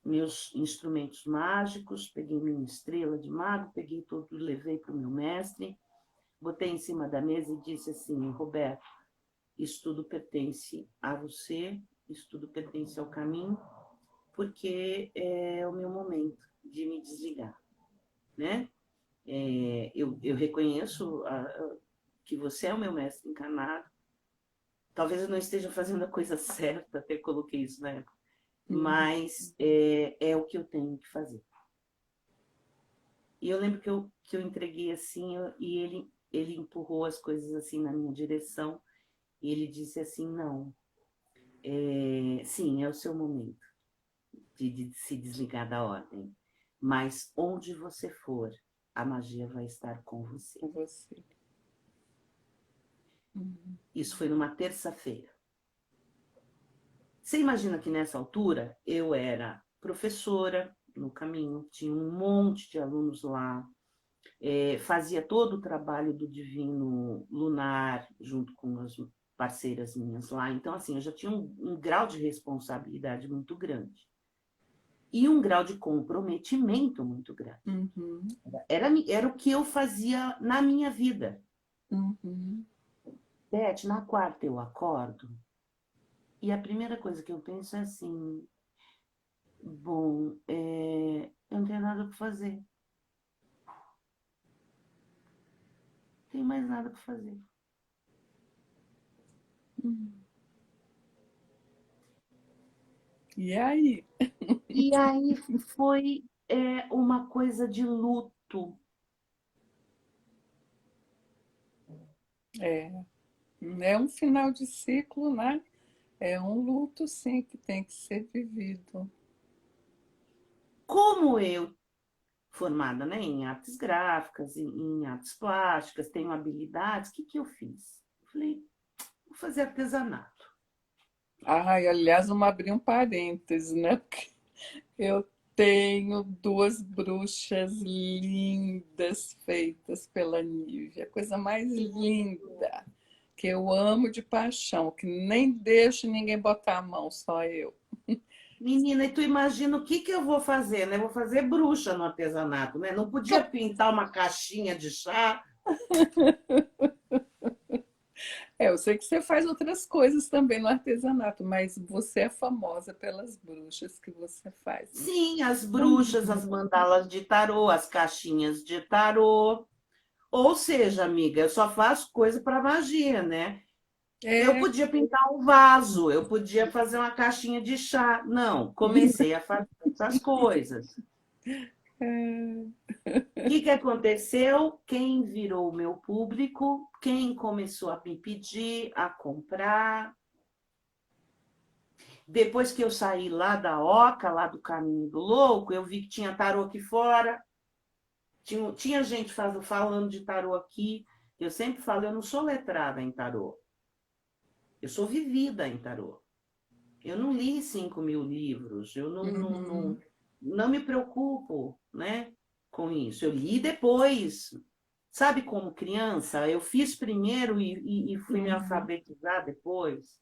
meus instrumentos mágicos, peguei minha estrela de mago, peguei tudo, levei para o meu mestre, botei em cima da mesa e disse assim: Roberto, isso tudo pertence a você, isso tudo pertence ao caminho, porque é o meu momento de me desligar, né? Eu reconheço que você é o meu mestre encarnado. Talvez eu não esteja fazendo a coisa certa, até coloquei isso na época, Uhum. mas é o que eu tenho que fazer. E eu lembro que eu entreguei assim, e ele empurrou as coisas assim na minha direção, e ele disse assim: não, sim, é o seu momento de se desligar da ordem, mas onde você for, a magia vai estar com você. Com você. Uhum. Isso foi numa terça-feira. Você imagina que nessa altura eu era professora no caminho, tinha um monte de alunos lá, fazia todo o trabalho do Divino Lunar junto com as parceiras minhas lá. Então, assim, eu já tinha um grau de responsabilidade muito grande e um grau de comprometimento muito grande. Uhum. Era o que eu fazia na minha vida. Uhum. Beth, na quarta eu acordo e a primeira coisa que eu penso é assim: bom, eu não tenho nada para fazer. Não tenho mais nada para fazer. Uhum. E aí? E aí foi uma coisa de luto. É. É um final de ciclo, né? É um luto, sim, que tem que ser vivido. Como eu, formada, né, em artes gráficas, em artes plásticas, tenho habilidades, o que eu fiz? Eu falei: vou fazer artesanato. Ai, aliás, vamos abrir um parêntese, né? Porque eu tenho duas bruxas lindas feitas pela Nívia, a coisa mais linda, que eu amo de paixão, que nem deixo ninguém botar a mão, só eu. Menina, e tu imagina o que eu vou fazer, né? Vou fazer bruxa no artesanato, né? Não podia pintar uma caixinha de chá. É, eu sei que você faz outras coisas também no artesanato, mas você é famosa pelas bruxas que você faz. Sim, as Tão bruxas, as mandalas de tarô, as caixinhas de tarô. Ou seja, amiga, eu só faço coisa para magia, né? Eu é, podia pintar um vaso, eu podia fazer uma caixinha de chá. Não, comecei a fazer essas coisas. é, O que aconteceu? Quem virou o meu público, quem começou a me pedir, a comprar. Depois que eu saí lá da Oca, lá do Caminho do Louco, eu vi que tinha tarô aqui fora. Tinha gente falando de tarô aqui. Eu sempre falo: eu não sou letrada em tarô. Eu sou vivida em tarô. Eu não li 5.000 livros, eu uhum, não me preocupo, né, com isso. Eu li depois. Sabe, como criança, eu fiz primeiro e fui me uhum, alfabetizar depois.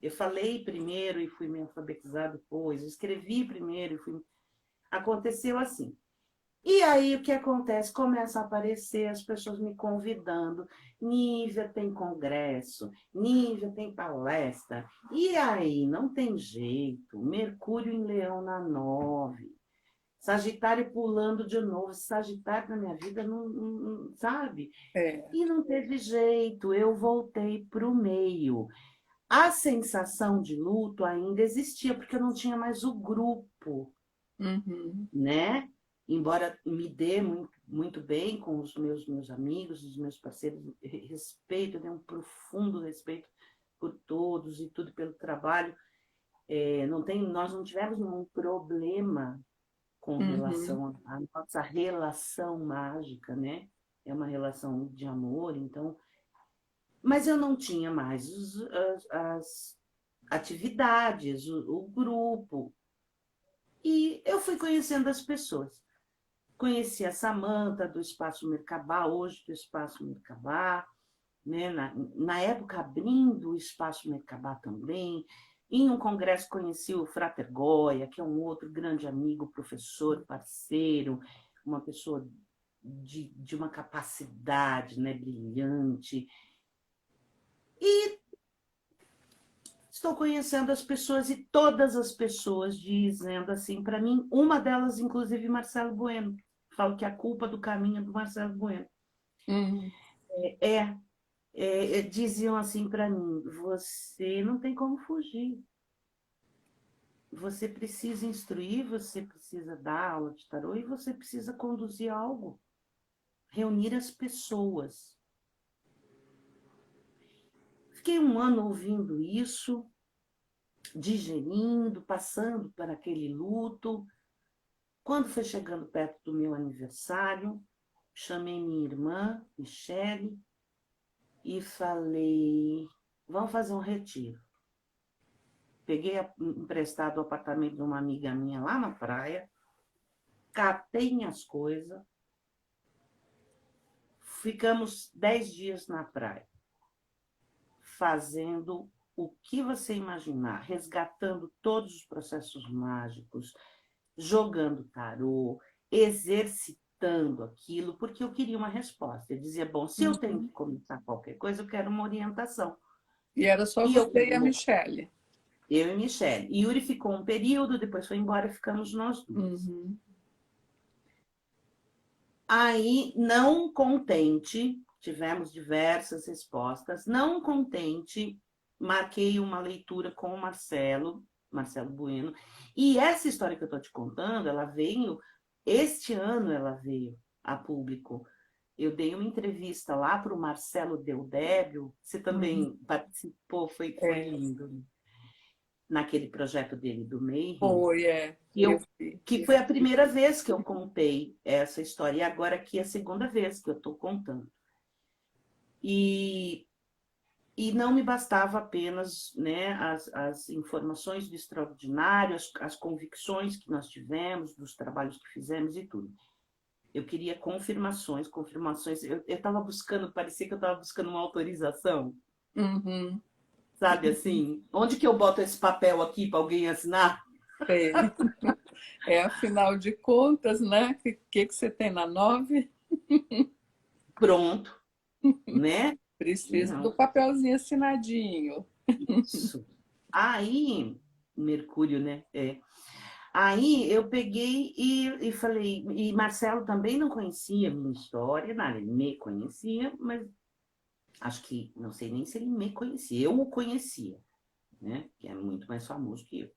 Eu falei primeiro e fui me alfabetizar depois. Eu escrevi primeiro e fui. Aconteceu assim. E aí, o que acontece? Começa a aparecer as pessoas me convidando. Nívia tem congresso, Nívia tem palestra. E aí, não tem jeito. Mercúrio em Leão na 9. Sagitário pulando de novo. Sagitário na minha vida, sabe? É. E não teve jeito. Eu voltei para o meio. A sensação de luto ainda existia, porque eu não tinha mais o grupo, Uhum. né? Embora me dê muito bem com os meus amigos, os meus parceiros, respeito, eu tenho um profundo respeito por todos e tudo pelo trabalho. Nós não tivemos nenhum problema com Uhum. relação à nossa relação mágica, né? É uma relação de amor, então. Mas eu não tinha mais as atividades, o grupo. E eu fui conhecendo as pessoas. Conheci a Samanta do Espaço Mercabá, hoje do Espaço Mercabá, né? Na época abrindo o Espaço Mercabá também. Em um congresso conheci o Frater Goya, que é um outro grande amigo, professor, parceiro, uma pessoa de uma capacidade, né, brilhante. E estou conhecendo as pessoas e todas as pessoas dizendo assim para mim, uma delas, inclusive, Marcelo Bueno. Falo que a culpa do caminho é do Marcelo Bueno. Uhum. É, diziam assim para mim, você não tem como fugir. Você precisa instruir, você precisa dar aula de tarô e você precisa conduzir algo, reunir as pessoas. Fiquei um ano ouvindo isso, digerindo, passando por aquele luto. Quando foi chegando perto do meu aniversário, chamei minha irmã, Michele, e falei, vamos fazer um retiro. Peguei emprestado o apartamento de uma amiga minha lá na praia, catei minhas coisas, ficamos 10 dias na praia, fazendo o que você imaginar, resgatando todos os processos mágicos, jogando tarô, exercitando aquilo, porque eu queria uma resposta. Eu dizia, bom, se eu tenho Uhum. que começar qualquer coisa, eu quero uma orientação. E era só E eu, você e a Michelle. eu e Michele. Yuri ficou um período, depois foi embora, ficamos nós duas. Uhum. Aí, não contente, tivemos diversas respostas, não contente, marquei uma leitura com o Marcelo Bueno, e essa história que eu estou te contando, este ano ela veio a público. Eu dei uma entrevista lá para o Marcelo Deodébio, você Uhum. também participou, foi É, lindo, né? Naquele projeto dele do Mayhem, foi, é. que, Eu eu, vi. que foi a primeira vez que eu contei essa história, e agora aqui é a segunda vez que eu estou contando. E, e não me bastava apenas, né, as informações do extraordinário, as convicções que nós tivemos, dos trabalhos que fizemos e tudo. Eu queria confirmações, confirmações. Eu estava buscando, parecia que eu estava buscando uma autorização, Uhum. sabe assim? Onde que eu boto esse papel aqui para alguém assinar? É. É, afinal de contas, né? O que você tem na 9? Pronto, né? Precisa do Não, papelzinho assinadinho. isso. Aí, Mercúrio, né? Aí eu peguei e falei, e Marcelo também não conhecia a minha história, nada, ele me conhecia, mas acho que, não sei nem se ele me conhecia, eu o conhecia, né? Que é muito mais famoso que eu.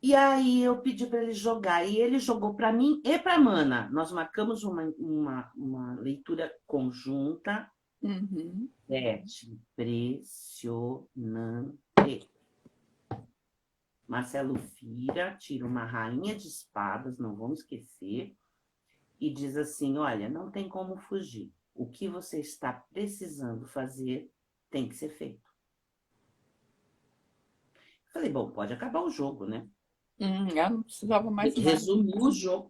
E aí eu pedi para ele jogar, e ele jogou para mim e para a Mana. Nós marcamos uma leitura conjunta, Uhum. impressionante. Marcelo vira, tira uma rainha de espadas, não vamos esquecer, e diz assim: olha, não tem como fugir. O que você está precisando fazer tem que ser feito. Falei, bom, pode acabar o jogo, né? Ela não precisava mais nada.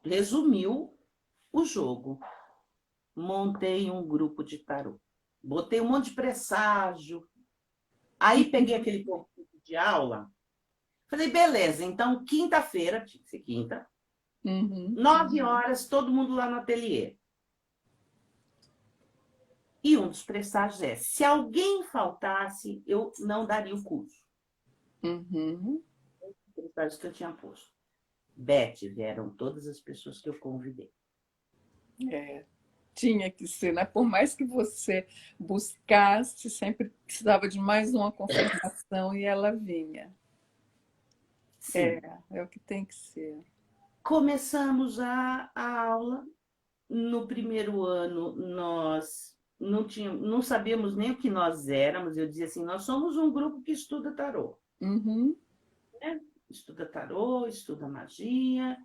Resumiu o jogo. Montei um grupo de tarô. Botei um monte de presságio. Aí peguei aquele conteúdo de aula. Falei, beleza, então quinta-feira, tinha que ser quinta, Uhum. 9 horas, todo mundo lá no ateliê. E um dos presságios é, se alguém faltasse, eu não daria o curso. Uhum. Os presságios que eu tinha posto. Beth, vieram todas as pessoas que eu convidei. É, tinha que ser, né? Por mais que você buscasse, sempre precisava de mais uma confirmação e ela vinha. É, Sim. é o que tem que ser. Começamos a aula. No primeiro ano, nós não sabíamos nem o que nós éramos. Eu dizia assim, nós somos um grupo que estuda tarô. Uhum. Né? Estuda tarô, estuda magia,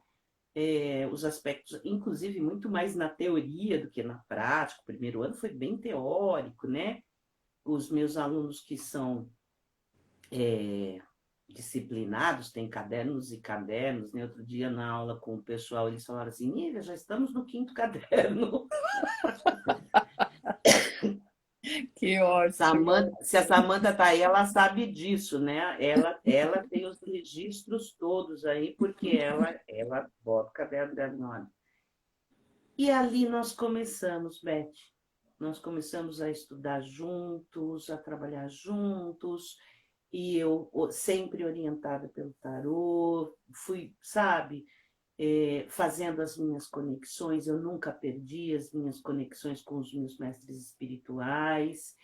os aspectos, inclusive, muito mais na teoria do que na prática. O primeiro ano foi bem teórico, né? Os meus alunos que são disciplinados, têm cadernos e cadernos, né? Outro dia, na aula com o pessoal, eles falaram assim, Nívia, já estamos no quinto caderno. Que ótimo. Se a Samanta está aí, ela sabe disso, né? Ela tem os registros todos aí, porque ela bota o caderno dela na hora. E ali nós começamos, Beth. Nós começamos a estudar juntos, a trabalhar juntos, e eu sempre orientada pelo tarô, fui, sabe, fazendo as minhas conexões, eu nunca perdi as minhas conexões com os meus mestres espirituais,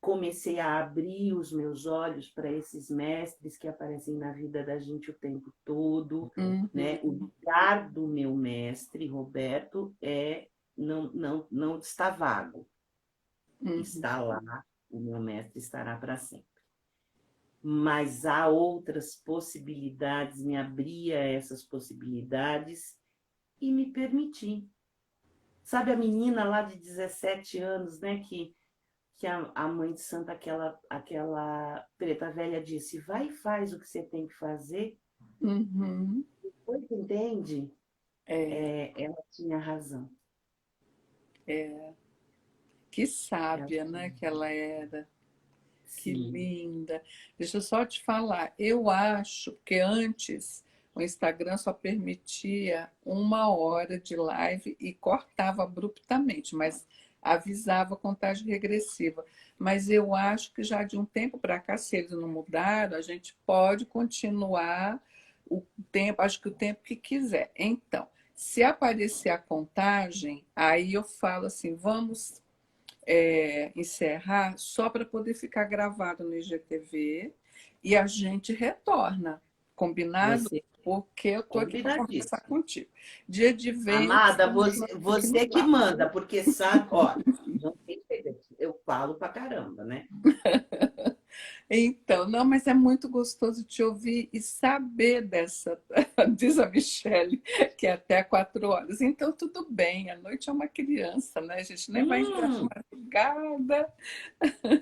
comecei a abrir os meus olhos para esses mestres que aparecem na vida da gente o tempo todo, né? O Uhum. lugar do meu mestre, Roberto, não está vago, Uhum. está lá, o meu mestre estará para sempre. Mas há outras possibilidades, me abria essas possibilidades e me permiti. Sabe a menina lá de 17 anos, né, que a mãe de Santa, aquela preta velha, disse, vai e faz o que você tem que fazer. Uhum. Depois, entende? É, Ela tinha razão. que Ela sábia, né, tinha... que ela era. Que Sim. linda. Deixa eu só te falar, eu acho que antes o Instagram só permitia 1 hora de live e cortava abruptamente, mas avisava a contagem regressiva. Mas eu acho que já de um tempo para cá, se eles não mudaram, a gente pode continuar o tempo, acho que o tempo que quiser. Então, se aparecer a contagem, aí eu falo assim, vamos encerrar só para poder ficar gravado no IGTV e a gente retorna, combinado? Você Porque eu estou aqui para conversar combinadíssimo. contigo. Dia de vence, Amada, a gente fica no você que papo. manda, porque sabe, ó, não tem segredo. Eu falo pra caramba, né? Então, não, mas é muito gostoso te ouvir e saber dessa, diz a Michelle, que é até 4 horas. Então, tudo bem, a noite é uma criança, né? A gente nem vai entrar de Hum, madrugada.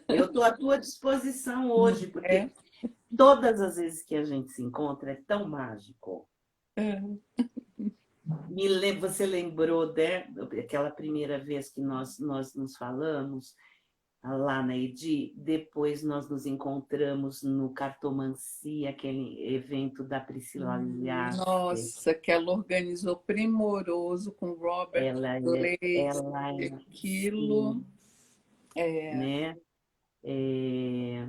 eu estou à tua disposição hoje, É, porque todas as vezes que a gente se encontra é tão mágico. é. Você lembrou daquela primeira vez que nós nos falamos lá na EDI? Depois nós nos encontramos no Cartomancia, aquele evento da Priscila Liasque. Nossa, que ela organizou primoroso com Robert Leite, Ela aquilo. sim, né? É,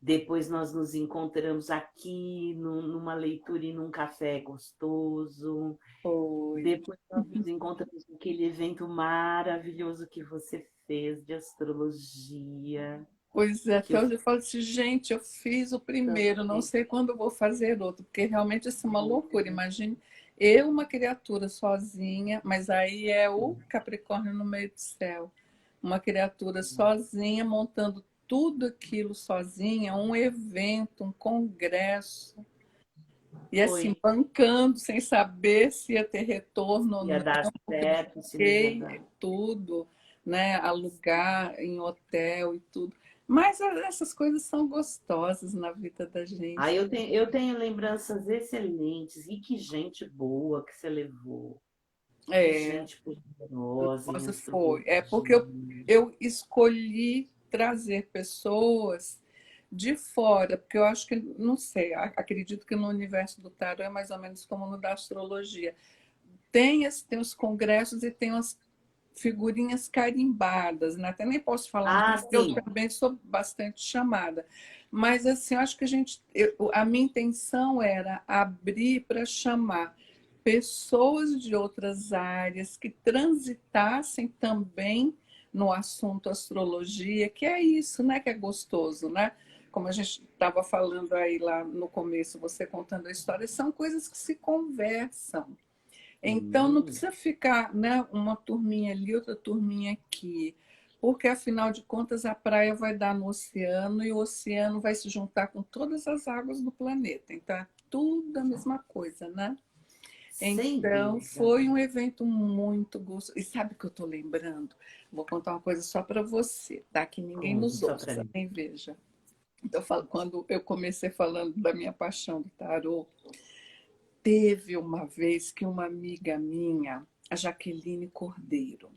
depois nós nos encontramos aqui numa leitura e num café gostoso. Foi. Depois nós nos encontramos naquele evento maravilhoso que você fez de astrologia, Pois é, que até eu hoje fiquei eu falo assim, gente, eu fiz o tão primeiro, não feliz. sei quando eu vou fazer outro, porque realmente isso é uma loucura. Imagine eu, uma criatura sozinha, mas aí é o Capricórnio no meio do céu. Uma criatura sozinha, montando tudo aquilo sozinha, um evento, um congresso. E Foi, assim, bancando, sem saber se ia ter retorno ou ia não, dar porque certo, se não ia banquei dar. tudo, né? Alugar em hotel e tudo. Mas essas coisas são gostosas na vida da gente. Eu tenho lembranças excelentes, e que gente boa que você levou, que É, gente poderosa em nossa, foi. astrologia. É porque eu escolhi trazer pessoas de fora, porque eu acho que, não sei, acredito que no universo do tarot é mais ou menos como no da astrologia. tem os congressos e tem as figurinhas carimbadas, né? Até nem posso falar Ah, muito, porque eu sim. também sou bastante chamada. Mas, assim, eu acho que a minha intenção era abrir para chamar pessoas de outras áreas que transitassem também no assunto astrologia, que é isso, né? Que é gostoso, né? Como a gente estava falando aí lá no começo, você contando a história, são coisas que se conversam. Então, não Sim. precisa ficar, né, uma turminha ali, outra turminha aqui, porque, afinal de contas, a praia vai dar no oceano e o oceano vai se juntar com todas as águas do planeta. Então, é tudo a mesma coisa, né? Sem Então, dúvida. foi um evento muito gostoso. E sabe o que eu estou lembrando? Vou contar uma coisa só para você, tá? Que ninguém Conte nos só para ouça, mim. nem veja. Então, quando eu comecei falando da minha paixão do tarô, teve uma vez que uma amiga minha, a Jaqueline Cordeiro,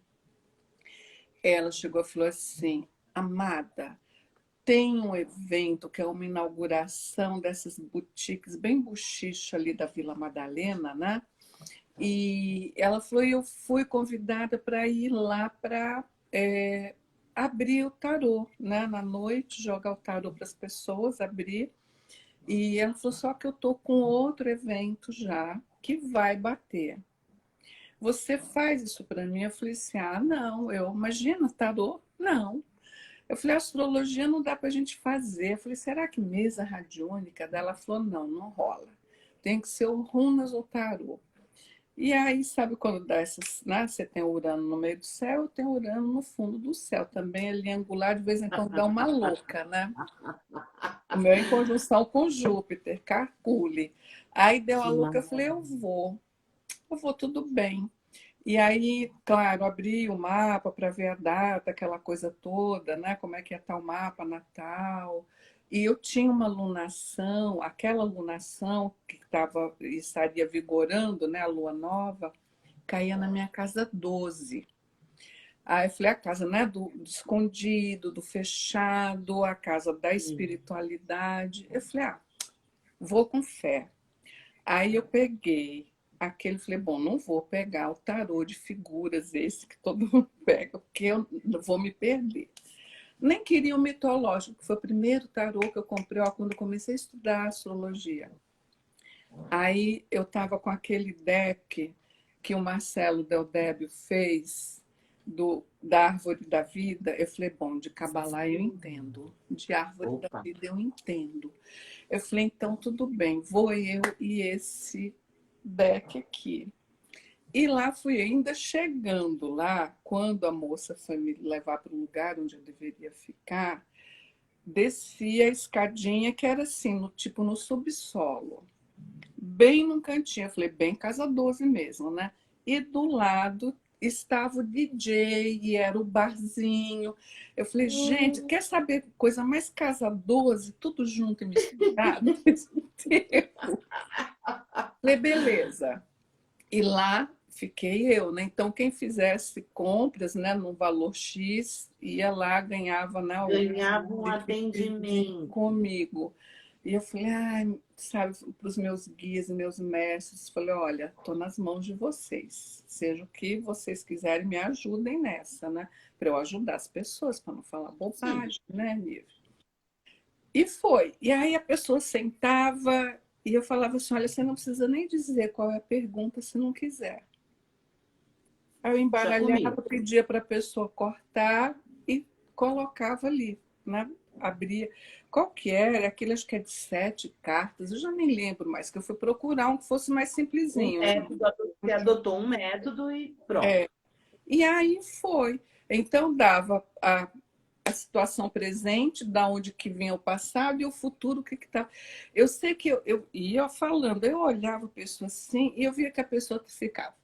ela chegou e falou assim: Amada, tem um evento que é uma inauguração dessas boutiques bem buchicho ali da Vila Madalena, né? E ela falou, e eu fui convidada para ir lá para abrir o tarô, né? Na noite, jogar o tarô para as pessoas, abrir. E ela falou, só que eu tô com outro evento já que vai bater. Você faz isso para mim? Eu falei assim, ah, não, eu imagino, tarô? Não. Eu falei, astrologia não dá para a gente fazer. Eu falei, será que mesa radiônica dela? Ela falou, não, não rola. Tem que ser o runas ou tarô. E aí, sabe quando dá essas, né? Você tem o Urano no meio do céu, eu tenho Urano no fundo do céu. Também ali angular, de vez em quando dá uma louca, né? O meu é em conjunção com Júpiter, calcule. Aí deu a Que louca, eu falei, eu vou tudo bem. E aí, claro, abri o mapa para ver a data, aquela coisa toda, né? Como é que ia estar o mapa natal. E eu tinha uma lunação, aquela lunação que estaria vigorando, né? A lua nova, caía na minha casa 12. Aí eu falei, a casa, né, do escondido, do fechado, a casa da sim. espiritualidade. Eu falei, ah, vou com fé. Aí eu peguei aquele, falei, bom, não vou pegar o tarô de figuras, esse que todo mundo pega, porque eu vou me perder. Nem queria o mitológico, que foi o primeiro tarô que eu comprei ó, quando eu comecei a estudar astrologia. Aí eu estava com aquele deck que o Marcelo Del Débio fez da Árvore da Vida. Eu falei, bom, de Cabalá eu entendo, de Árvore da Opa. Vida eu entendo. Eu falei, então tudo bem, vou eu e esse deck aqui. E lá fui ainda chegando lá, quando a moça foi me levar para o lugar onde eu deveria ficar, desci a escadinha que era assim, tipo no subsolo, bem num cantinho. Eu falei, bem casa 12 mesmo, né? E do lado estava o DJ e era o barzinho. Eu falei, gente, Hum. quer saber coisa mais casa 12, tudo junto e misturado ao mesmo tempo? Falei, beleza. E lá fiquei eu, né? Então, quem fizesse compras, né, no valor X, ia lá, ganhava, né, o Ganhava um liquidezinho atendimento. comigo. E eu falei, ai, sabe, para os meus guias e meus mestres, falei, olha, estou nas mãos de vocês. Seja o que vocês quiserem, me ajudem nessa, né? Para eu ajudar as pessoas, para não falar Sim. bobagem, né, Nívia? E foi. E aí a pessoa sentava e eu falava assim, olha, você não precisa nem dizer qual é a pergunta se não quiser. Aí eu Deixa comigo. embaralhava, pedia para a pessoa cortar e colocava ali, né? Abria. Qual que era? Aquele acho que é de 7 cartas, eu já nem lembro mais, que eu fui procurar um que fosse mais Um simplesinho. método, você adotou um método e pronto. E aí foi. Então dava a situação presente, da onde que vinha o passado e o futuro, o que estava. Eu sei que eu ia falando, eu olhava a pessoa assim e eu via que a pessoa ficava.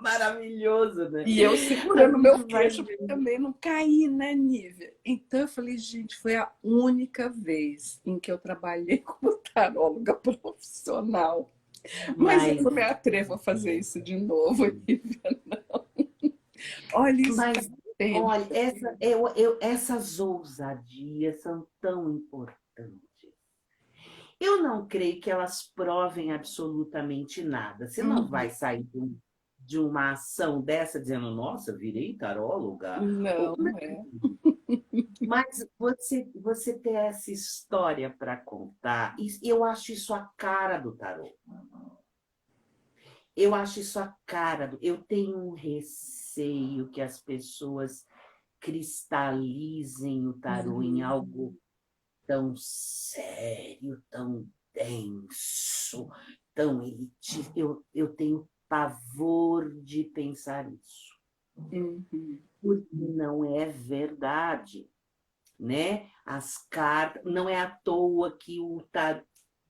Maravilhoso, né? E eu A segurando meu gente vai queixo para também não cair, né, Nívia? Então eu falei, gente, foi a única vez em que eu trabalhei como taróloga profissional. Mas eu mas, não me atrevo a fazer isso de novo, Nívia. Olha isso faz mas tempo. olha, essas ousadias são tão importantes. Eu não creio que elas provem absolutamente nada. Você não vai sair de uma ação dessa dizendo, nossa, virei taróloga. Não, é. Mas você ter essa história para contar, eu acho isso a cara do tarô. Eu acho isso a cara do. Eu tenho um receio que as pessoas cristalizem o tarô em algo tão sério, tão denso, tão elitista. Eu tenho pavor de pensar isso. Porque não é verdade, né? As cartas. Não é à toa que o tarô.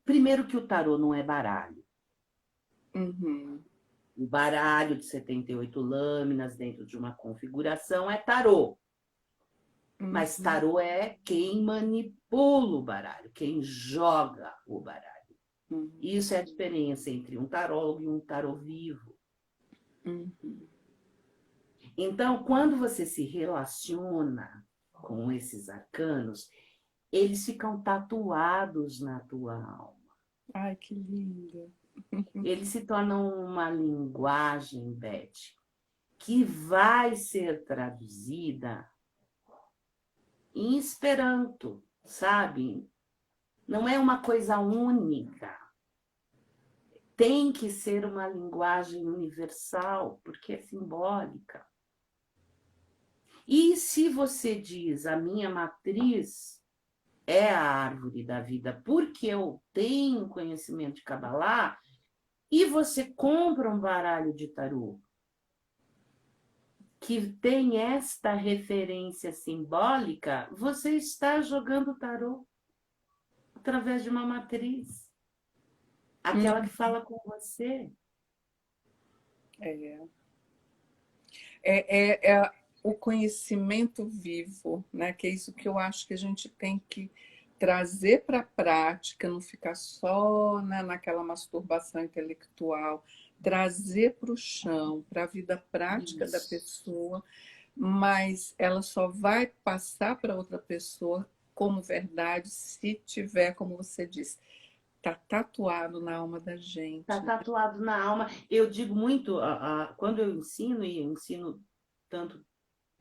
Primeiro, que o tarô não é baralho. O baralho de 78 lâminas dentro de uma configuração é tarô. Mas tarô é quem manipula o baralho, quem joga o baralho. Isso é a diferença entre um tarólogo e um tarô vivo. Então, quando você se relaciona com esses arcanos, eles ficam tatuados na tua alma. Ai, que lindo. Eles se tornam uma linguagem, Beth, que vai ser traduzida em Esperanto, sabe? Não é uma coisa única. Tem que ser uma linguagem universal, porque é simbólica. E se você diz, a minha matriz é a árvore da vida, porque eu tenho conhecimento de Kabbalah, e você compra um baralho de tarô que tem esta referência simbólica, você está jogando tarô através de uma matriz. Aquela que fala com você. É o conhecimento vivo, né? Que é isso que eu acho que a gente tem que trazer para a prática, não ficar só, né, naquela masturbação intelectual, trazer para o chão, para a vida prática da pessoa, mas ela só vai passar para outra pessoa como verdade se tiver, como você disse, está tatuado na alma da gente. Está tatuado na alma. Eu digo muito, quando eu ensino, e eu ensino tanto.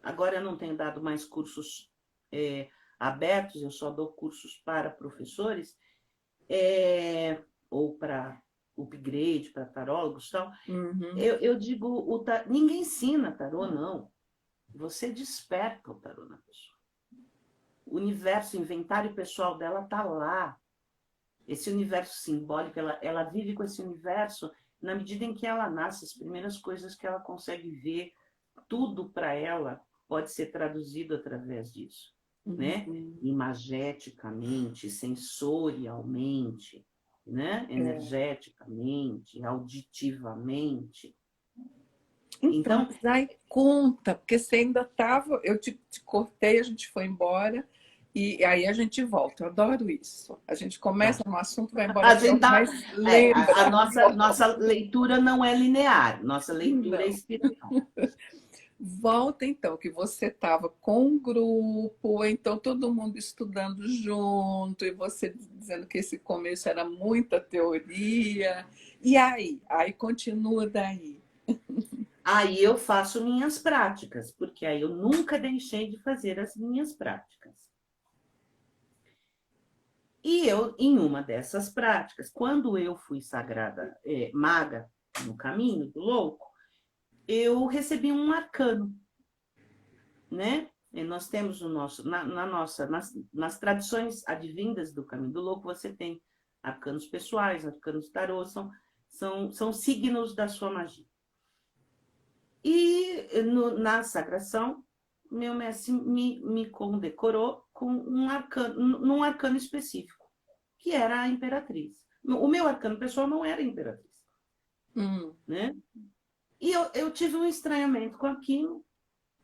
Agora eu não tenho dado mais cursos abertos, eu só dou cursos para professores, ou para upgrade, para tarólogos e tal. Eu digo, ninguém ensina tarô, não. Você desperta o tarô na pessoa. O universo, o inventário pessoal dela está lá. Esse universo simbólico, ela vive com esse universo na medida em que ela nasce, as primeiras coisas que ela consegue ver, tudo para ela pode ser traduzido através disso, né? Imageticamente, sensorialmente, né? Energeticamente, auditivamente. Então, mas aí conta, porque você ainda estava, eu te cortei, a gente foi embora, e aí a gente volta. Eu adoro isso. A gente começa no assunto, vai embora, mas lembra. A nossa leitura não é linear, nossa leitura é espiritual. Volta então, que você estava com um grupo, então todo mundo estudando junto, e você dizendo que esse começo era muita teoria. E aí? Aí continua daí. Aí eu faço minhas práticas, porque aí eu nunca deixei de fazer as minhas práticas. E eu, em uma dessas práticas, quando eu fui sagrada maga no caminho do louco, eu recebi um arcano, né? E nós temos o nosso, nas tradições advindas do caminho do louco, você tem arcanos pessoais, arcanos tarô, são signos da sua magia. E na sagração, meu mestre me condecorou com num arcano específico, que era a imperatriz. O meu arcano pessoal não era a imperatriz. Né? E eu tive um estranhamento com aquilo,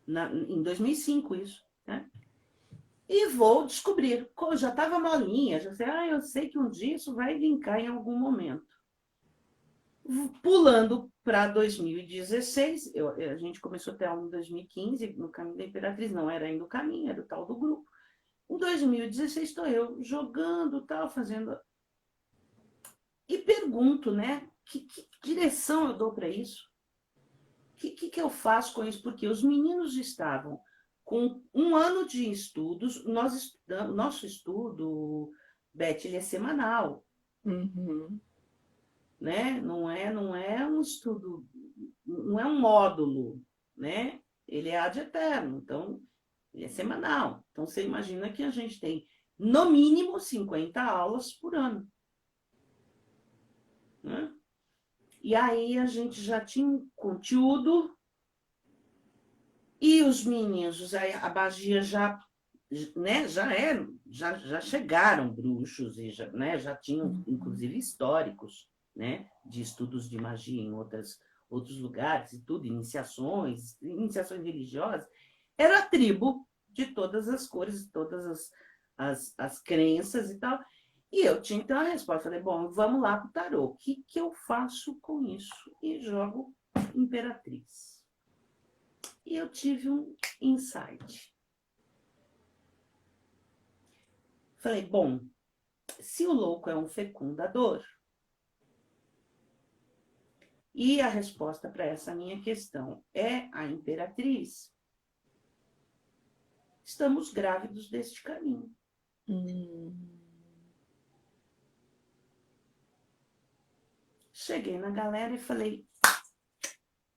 em 2005 isso, né? E vou descobrir. Já estava molinha, já sei, eu sei que um dia isso vai vincar em algum momento. Pulando para 2016, a gente começou a ter aula em 2015, no Caminho da Imperatriz, não era ainda o caminho, era o tal do grupo. Em 2016 estou eu jogando, tal, fazendo e pergunto, né? Que direção eu dou para isso? O que eu faço com isso? Porque os meninos estavam com um ano de estudos, nosso estudo, Beth, ele é semanal, Uhum. né? Não é um estudo, não é um módulo, né? Ele é ad eterno, então ele é semanal. Então você imagina que a gente tem no mínimo 50 aulas por ano, né? E aí a gente já tinha um conteúdo e os meninos, a magia já, né, já chegaram bruxos e já, né, já tinham, Uhum. inclusive, históricos, né, de estudos de magia em outros lugares e tudo, iniciações religiosas. Era a tribo de todas as cores, todas as crenças e tal. E eu tinha então a resposta. Falei, bom, vamos lá para o tarô. O que eu faço com isso? E jogo Imperatriz. E eu tive um insight. Falei, bom, se o louco é um fecundador, e a resposta para essa minha questão é a Imperatriz, estamos grávidos deste caminho. Uhum. Cheguei na galera e falei,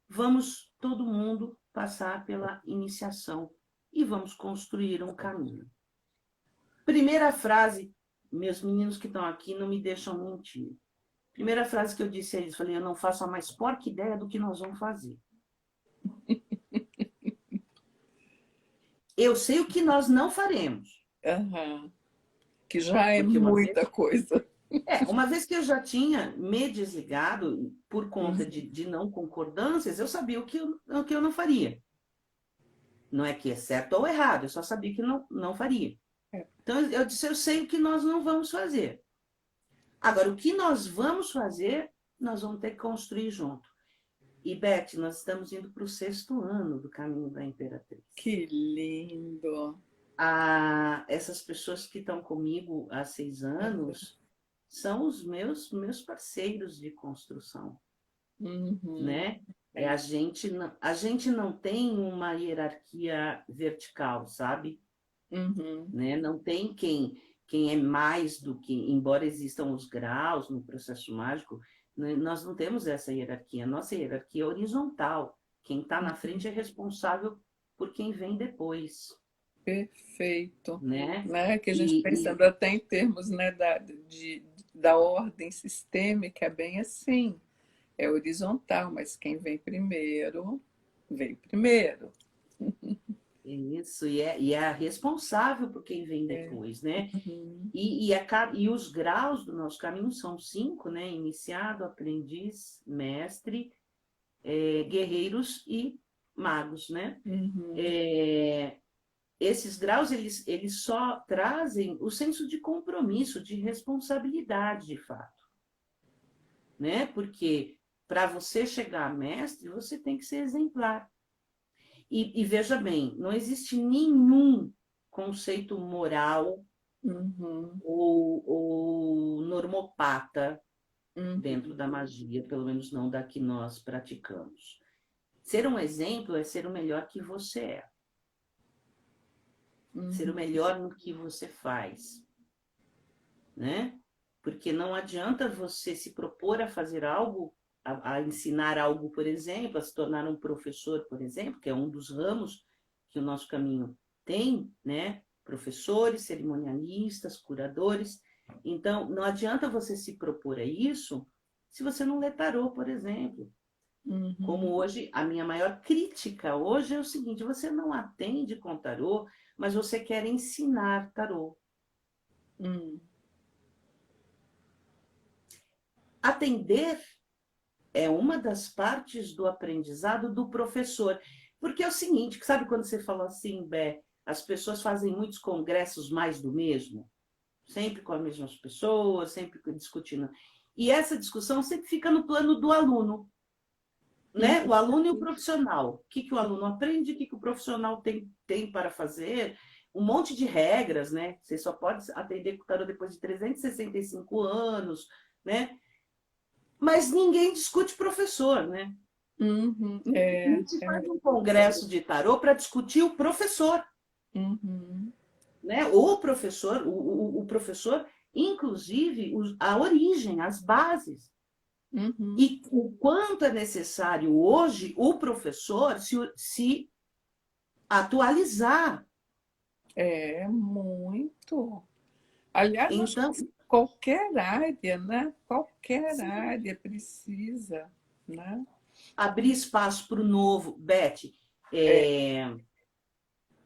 vamos todo mundo passar pela iniciação e vamos construir um caminho. Primeira frase, meus meninos que estão aqui não me deixam mentir. Primeira frase que eu disse a eles, falei, eu não faço a mais porca ideia do que nós vamos fazer. Eu sei o que nós não faremos. Aham. Que já é Porque muita coisa. uma vez que eu já tinha me desligado por conta Uhum. de não concordâncias, eu sabia o que eu não faria. Não é que é certo ou errado, eu só sabia que não faria. É. Então eu disse, eu sei o que nós não vamos fazer. Agora, o que nós vamos fazer, nós vamos ter que construir junto. E, Beth, nós estamos indo para o 6º ano do Caminho da Imperatriz. Que lindo. Essas pessoas que estão comigo há 6 anos são os meus parceiros de construção, Uhum. né? A gente não tem uma hierarquia vertical, sabe? Uhum. Né? Não tem quem é mais do que, embora existam os graus no processo mágico, né? Nós não temos essa hierarquia. Nossa hierarquia é horizontal. Quem está na frente é responsável por quem vem depois, Perfeito. né? Né? Que a gente E, pensando até em termos, né, da ordem sistêmica, é bem assim. É horizontal, mas quem vem primeiro, vem primeiro. isso, e é responsável por quem vem É. depois, né? Uhum. E os graus do nosso caminho são 5, né? Iniciado, aprendiz, mestre, guerreiros e magos, né? Uhum. É, esses graus, eles só trazem o senso de compromisso, de responsabilidade, de fato, né? Porque para você chegar a mestre, você tem que ser exemplar. E veja bem, não existe nenhum conceito moral Uhum. ou normopata dentro Uhum. da magia, pelo menos não da que nós praticamos. Ser um exemplo é ser o melhor que você é, ser o Uhum. melhor no que você faz, né? Porque não adianta você se propor a fazer algo, a ensinar algo, por exemplo, a se tornar um professor, por exemplo, que é um dos ramos que o nosso caminho tem, né? Professores, cerimonialistas, curadores. Então, não adianta você se propor a isso se você não lê tarô, por exemplo. Como Uhum. hoje, a minha maior crítica hoje é o seguinte: você não atende com tarô, mas você quer ensinar tarô. Uhum. Atender é uma das partes do aprendizado do professor. Porque é o seguinte, sabe quando você falou assim, Bé, as pessoas fazem muitos congressos mais do mesmo? Sempre com as mesmas pessoas, sempre discutindo. E essa discussão sempre fica no plano do aluno, né? O aluno e o profissional. O que o aluno aprende, o que o profissional tem para fazer, um monte de regras, né? Você só pode atender com o tarô depois de 365 anos, né? Mas ninguém discute professor, né? Uhum. A gente faz um congresso de tarô para discutir o professor, Uhum. né? O professor, inclusive, a origem, as bases. Uhum. E o quanto é necessário hoje o professor se atualizar. É muito. Aliás, acho Então, que qualquer área, né? Qualquer sim, área precisa, né? abrir espaço para o novo. Beth, É. é,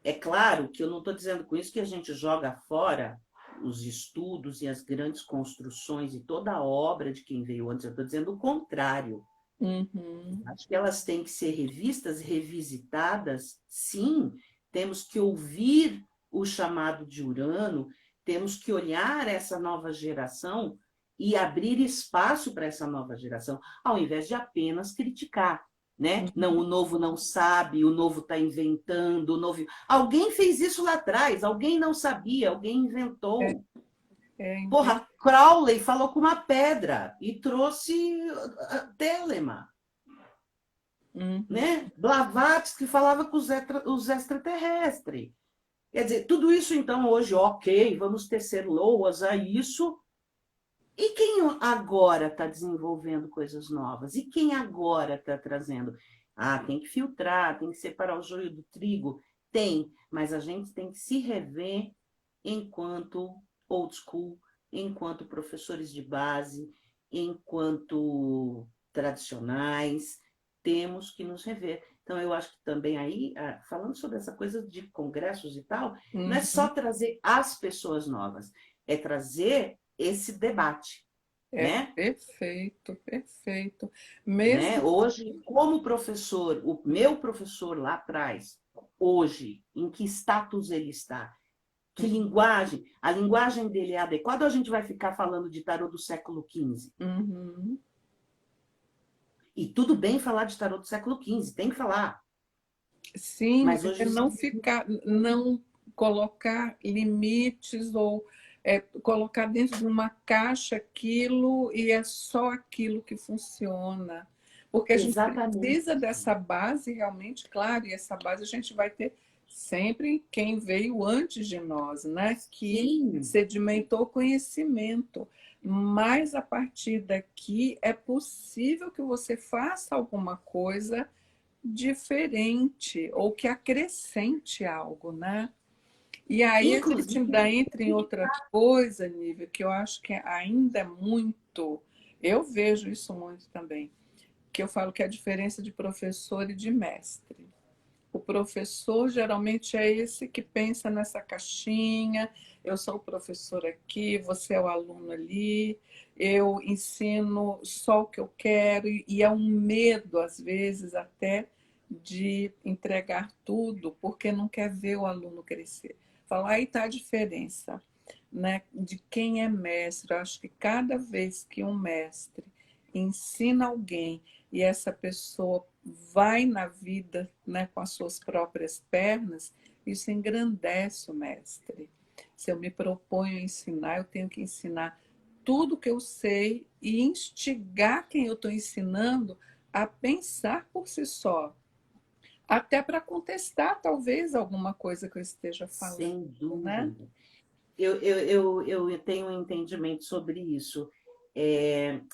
é claro que eu não estou dizendo com isso que a gente joga fora os estudos e as grandes construções e toda a obra de quem veio antes. Eu estou dizendo o contrário. Uhum. Acho que elas têm que ser revistas, revisitadas, sim. Temos que ouvir o chamado de Urano, temos que olhar essa nova geração e abrir espaço para essa nova geração, ao invés de apenas criticar. Né? Não, o novo não sabe, o novo está inventando, o novo. Alguém fez isso lá atrás, alguém não sabia, alguém É, inventou. invento. Porra, Crowley falou com uma pedra e trouxe Telema, Uhum. né? Blavatsky falava com os extraterrestres. Quer dizer, tudo isso, então, hoje, ok, vamos tecer loas a isso. E quem agora está desenvolvendo coisas novas? E quem agora está trazendo? Ah, tem que filtrar, tem que separar o joio do trigo. Tem, mas a gente tem que se rever enquanto old school, enquanto professores de base, enquanto tradicionais, temos que nos rever. Então, eu acho que também aí, falando sobre essa coisa de congressos e tal, não é só Uhum. trazer as pessoas novas, é trazer esse debate, É né? perfeito, perfeito. Né? Mesmo. Hoje, como professor, o meu professor lá atrás, hoje, em que status ele está? Que linguagem? A linguagem dele é adequada ou a gente vai ficar falando de tarô do século XV? Uhum. E tudo bem falar de tarô do século XV, tem que falar. Sim, Mas mas é hoje não ficar, não colocar limites ou colocar dentro de uma caixa aquilo e é só aquilo que funciona. Porque a gente precisa exatamente. dessa base realmente, claro, e essa base a gente vai ter sempre quem veio antes de nós, né? Que Sim, sedimentou conhecimento. Mas a partir daqui é possível que você faça alguma coisa diferente ou que acrescente algo, né? E aí a gente inclusive, ainda entra em outra coisa, Nívia, que eu acho que ainda é muito, eu vejo isso muito também, que eu falo que é a diferença de professor e de mestre. O professor geralmente é esse que pensa nessa caixinha, eu sou o professor aqui, você é o aluno ali, eu ensino só o que eu quero, e é um medo, às vezes, até de entregar tudo, porque não quer ver o aluno crescer. Falar, aí está a diferença, né, de quem é mestre. Eu acho que cada vez que um mestre ensina alguém e essa pessoa vai na vida, né, com as suas próprias pernas, isso engrandece o mestre. Se eu me proponho a ensinar, eu tenho que ensinar tudo que eu sei e instigar quem eu estou ensinando a pensar por si só, até para contestar talvez alguma coisa que eu esteja falando, sem né? dúvida. Eu tenho um entendimento sobre isso.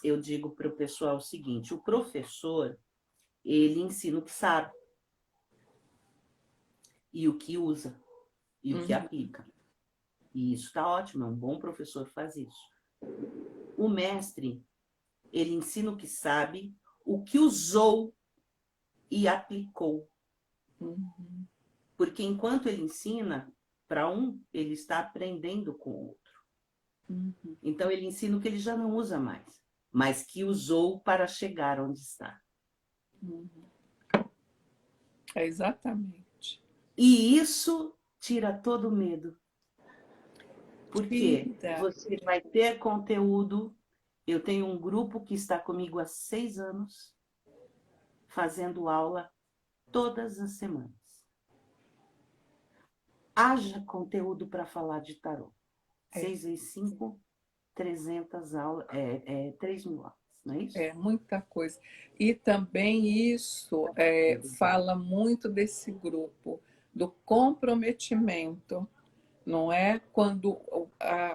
Eu digo para o pessoal o seguinte: o professor, ele ensina o que sabe e o que usa e o que Uhum, aplica. E isso está ótimo, um bom professor faz isso. O mestre, ele ensina o que sabe, o que usou e aplicou. uhum, Porque enquanto ele ensina para um, ele está aprendendo com o outro. uhum, Então ele ensina o que ele já não usa mais, mas que usou para chegar onde está. uhum. É exatamente. E isso tira todo o medo. Porque Tira. você vai ter conteúdo. Eu tenho um grupo que está comigo há 6 anos, fazendo aula todas as semanas. Haja conteúdo para falar de tarô. É. 6 vezes 5, 300 aulas, 3 mil aulas. não é isso? É muita coisa. E também isso fala muito desse grupo, do comprometimento, não é? Quando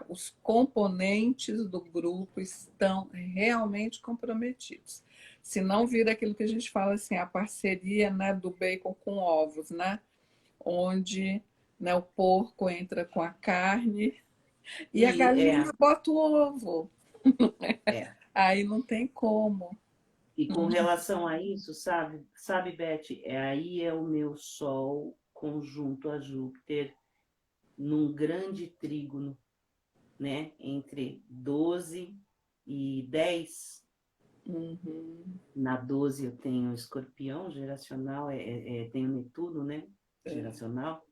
os componentes do grupo estão realmente comprometidos. Se não vira aquilo que a gente fala assim, a parceria, né, do bacon com ovos, né? Onde, né, o porco entra com a carne e a E galinha bota o ovo. é. Aí não tem como. E com relação a isso, sabe, Beth, aí é o meu Sol conjunto a Júpiter num grande trígono, né? Entre 12 e 10. Uhum. Na 12 eu tenho Escorpião geracional, tenho Netuno, né? É, Geracional.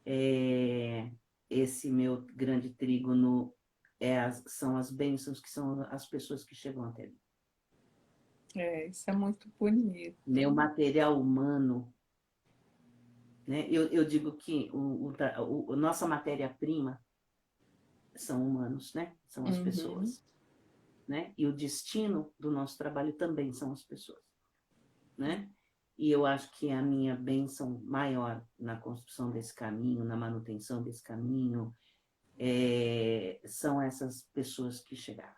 É, esse meu grande trígono são as bênçãos, que são as pessoas que chegam até mim. isso é muito bonito. Meu material humano, né? Eu digo que nossa matéria-prima são humanos, né? São as Uhum. pessoas, né? E o destino do nosso trabalho também são as pessoas, né? E eu acho que a minha bênção maior na construção desse caminho, na manutenção desse caminho, são essas pessoas que chegaram.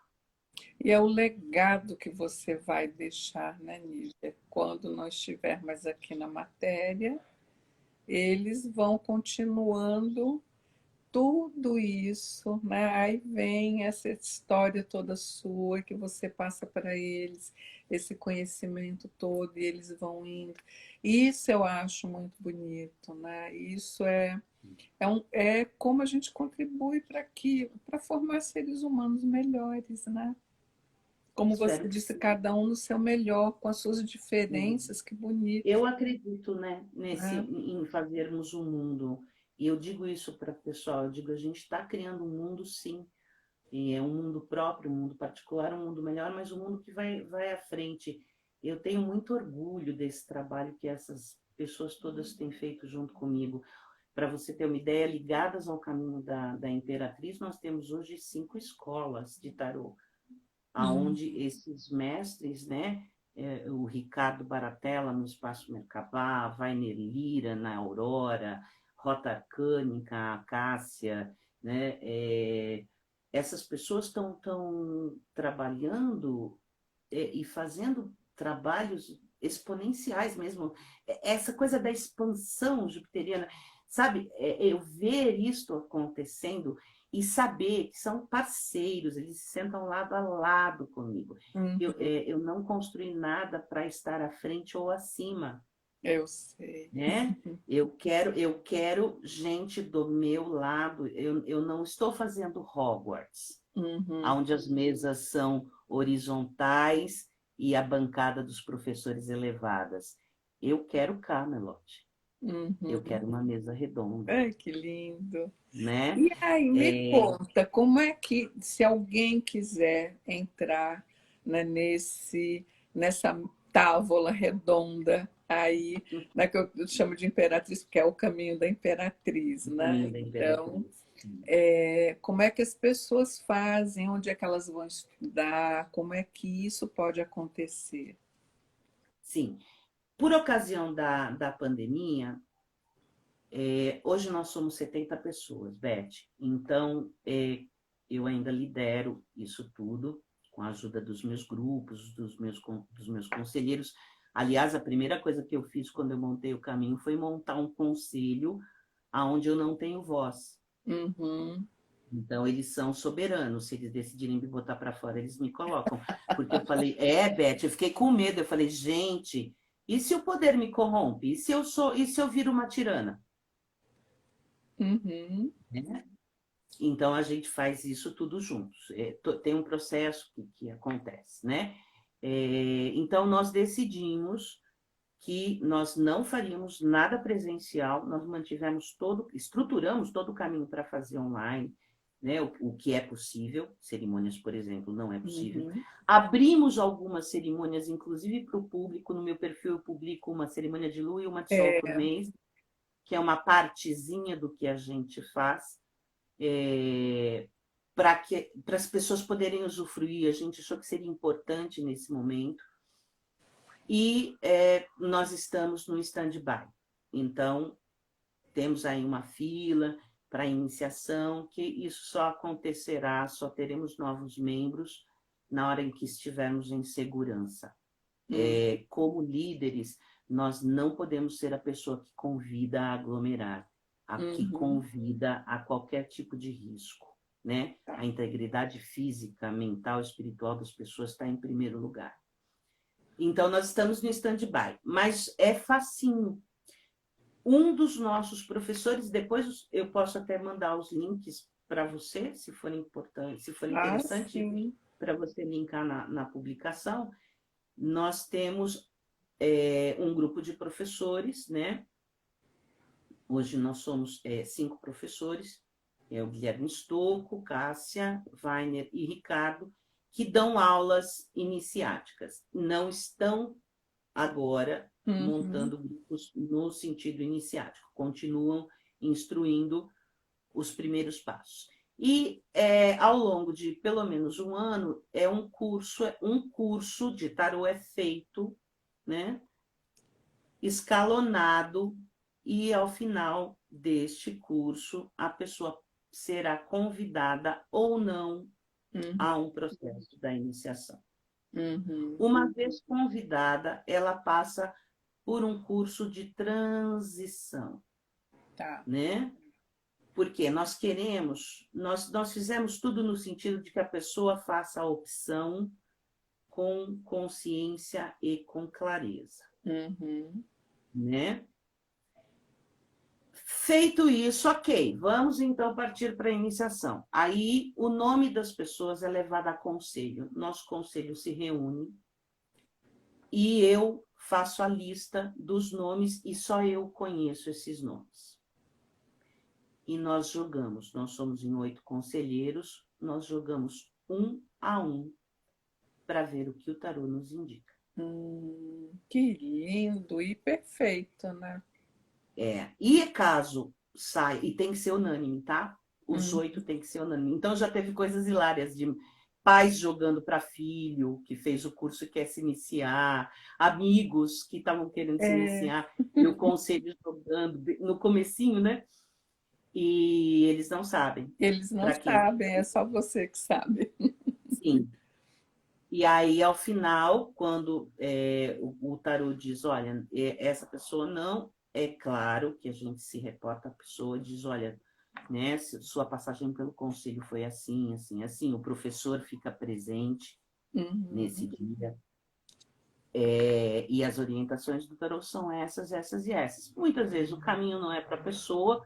E é o legado que você vai deixar, né, Nívia? Quando não estiver mais aqui na matéria, eles vão continuando tudo isso, né? Aí vem essa história toda sua que você passa para eles, esse conhecimento todo, e eles vão indo. Isso eu acho muito bonito, né? Isso é como a gente contribui para aqui, para formar seres humanos melhores, né? Como você Espero que disse, sim. cada um no seu melhor, com as suas diferenças, que bonito, Eu acredito, né, né? em fazermos um mundo. E eu digo isso para o pessoal, eu digo, a gente está criando um mundo, sim. E é um mundo próprio, um mundo particular, um mundo melhor, mas um mundo que vai à frente. Eu tenho muito orgulho desse trabalho que essas pessoas todas têm feito junto comigo. Para você ter uma ideia, ligadas ao caminho da Imperatriz, nós temos hoje 5 escolas de tarô, Hum, aonde esses mestres, né, o Ricardo Baratella no Espaço Merkabah, Vainer Lira na Aurora, Rota Arcânica, a Cássia, né, essas pessoas estão trabalhando e fazendo trabalhos exponenciais mesmo. Essa coisa da expansão jupiteriana, sabe? Eu ver isto acontecendo e saber que são parceiros, eles se sentam lado a lado comigo. uhum, Eu não construí nada para estar à frente ou acima, eu sei. né? Eu quero gente do meu lado. Eu não estou fazendo Hogwarts, Uhum, onde as mesas são horizontais e a bancada dos professores elevadas. Eu quero Camelot. Eu uhum. quero uma mesa redonda, Ai, que lindo. né? E aí, me conta, como é que, se alguém quiser entrar, né, nessa távola redonda aí, né, que eu chamo de imperatriz, porque é o caminho da imperatriz, O né? caminho da Então, Imperatriz. como é que as pessoas fazem, onde é que elas vão estudar, como é que isso pode acontecer? Sim. Por ocasião da pandemia, hoje nós somos 70 pessoas, Beth. Então, eu ainda lidero isso tudo com a ajuda dos meus grupos, dos meus conselheiros. Aliás, a primeira coisa que eu fiz quando eu montei o caminho foi montar um conselho aonde eu não tenho voz. Uhum, Então, eles são soberanos. Se eles decidirem me botar para fora, eles me colocam. Porque eu falei, Beth, eu fiquei com medo. Eu falei, gente, e se o poder me corrompe? E se eu viro uma tirana? uhum. Né? Então, a gente faz isso tudo juntos. Tem um processo que acontece, né? Então, nós decidimos que nós não faríamos nada presencial, nós estruturamos todo o caminho para fazer online, né? O que é possível, cerimônias, por exemplo, não é possível. Uhum. Abrimos algumas cerimônias, inclusive para o público, no meu perfil eu publico uma cerimônia de lua e uma de sol por mês, que é uma partezinha do que a gente faz, para as pessoas poderem usufruir. A gente achou que seria importante nesse momento. E nós estamos no stand-by. Então, temos aí uma fila para iniciação, que isso só acontecerá, só teremos novos membros na hora em que estivermos em segurança. Como líderes, nós não podemos ser a pessoa que convida a aglomerar, que convida a qualquer tipo de risco, né? A integridade física, mental, espiritual das pessoas está em primeiro lugar. Então, nós estamos no stand-by, mas é facinho. Um dos nossos professores, depois eu posso até mandar os links para você, se for importante, se for interessante, para você linkar na publicação. Nós temos um grupo de professores, né? Hoje nós somos 5 professores, o Guilherme Stocco, Cássia, Weiner e Ricardo, que dão aulas iniciáticas. Não estão agora montando grupos no sentido iniciático, continuam instruindo os primeiros passos. E ao longo de pelo menos um ano, um curso de tarô é feito, né, escalonado, e ao final deste curso a pessoa será convidada ou não a um processo da iniciação. Uma vez convidada, ela passa por um curso de transição, né? Porque nós queremos, nós fizemos tudo no sentido de que a pessoa faça a opção com consciência e com clareza, né? Feito isso, ok, vamos então partir para a iniciação. Aí o nome das pessoas é levado a conselho. Nosso conselho se reúne e eu faço a lista dos nomes e só eu conheço esses nomes. E nós jogamos, nós somos em 8 conselheiros, nós jogamos 1 a 1 para ver o que o tarô nos indica. Que lindo e perfeito, né? E caso saia, e tem que ser unânime, tá? Os 8 tem que ser unânime. Então já teve coisas hilárias de pais jogando para filho, que fez o curso e quer se iniciar, amigos que estavam querendo se iniciar, e o conselho jogando, no comecinho, né? E eles não sabem. Eles não sabem, é só você que sabe. Sim. E aí, ao final, quando o tarô diz, olha, essa pessoa não, é claro que a gente se reporta à pessoa e diz, olha, né, sua passagem pelo conselho foi assim, assim, assim. O professor fica presente nesse dia. E as orientações do tarô são essas, essas e essas. Muitas vezes o caminho não é para a pessoa,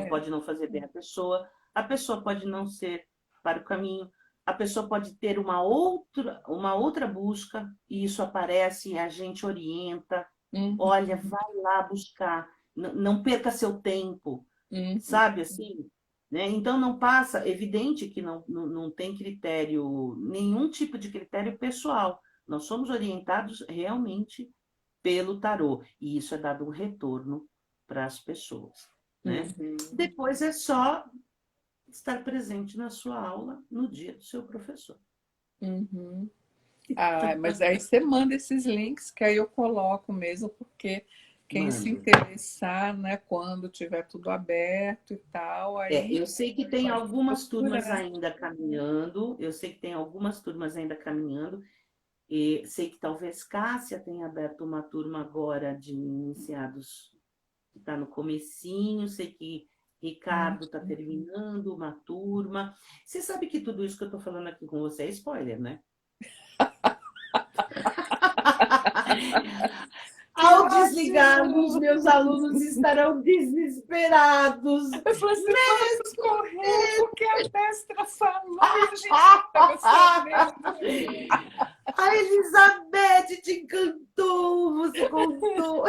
pode não fazer bem a pessoa pode não ser para o caminho, a pessoa pode ter uma outra busca, e isso aparece e a gente orienta. Olha, vai lá buscar, não perca seu tempo, sabe assim? Né? Então não passa, evidente que não tem critério, nenhum tipo de critério pessoal. Nós somos orientados realmente pelo tarô, e isso é dado um retorno para as pessoas, né? Depois é só estar presente na sua aula no dia do seu professor. Mas aí você manda esses links que aí eu coloco mesmo, porque quem se Manda. interessar, né, quando tiver tudo aberto e tal, aí Eu sei que tem algumas turmas procurar. ainda caminhando, e sei que talvez Cássia tenha aberto uma turma agora de iniciados, que está no comecinho, sei que Ricardo está terminando uma turma. Você sabe que tudo isso que eu estou falando aqui com você é spoiler, né? Ao desligarmos, meus alunos estarão desesperados. Você vamos correr, porque a mestra falou e a gente estava sabendo. A Elizabeth te encantou, você contou.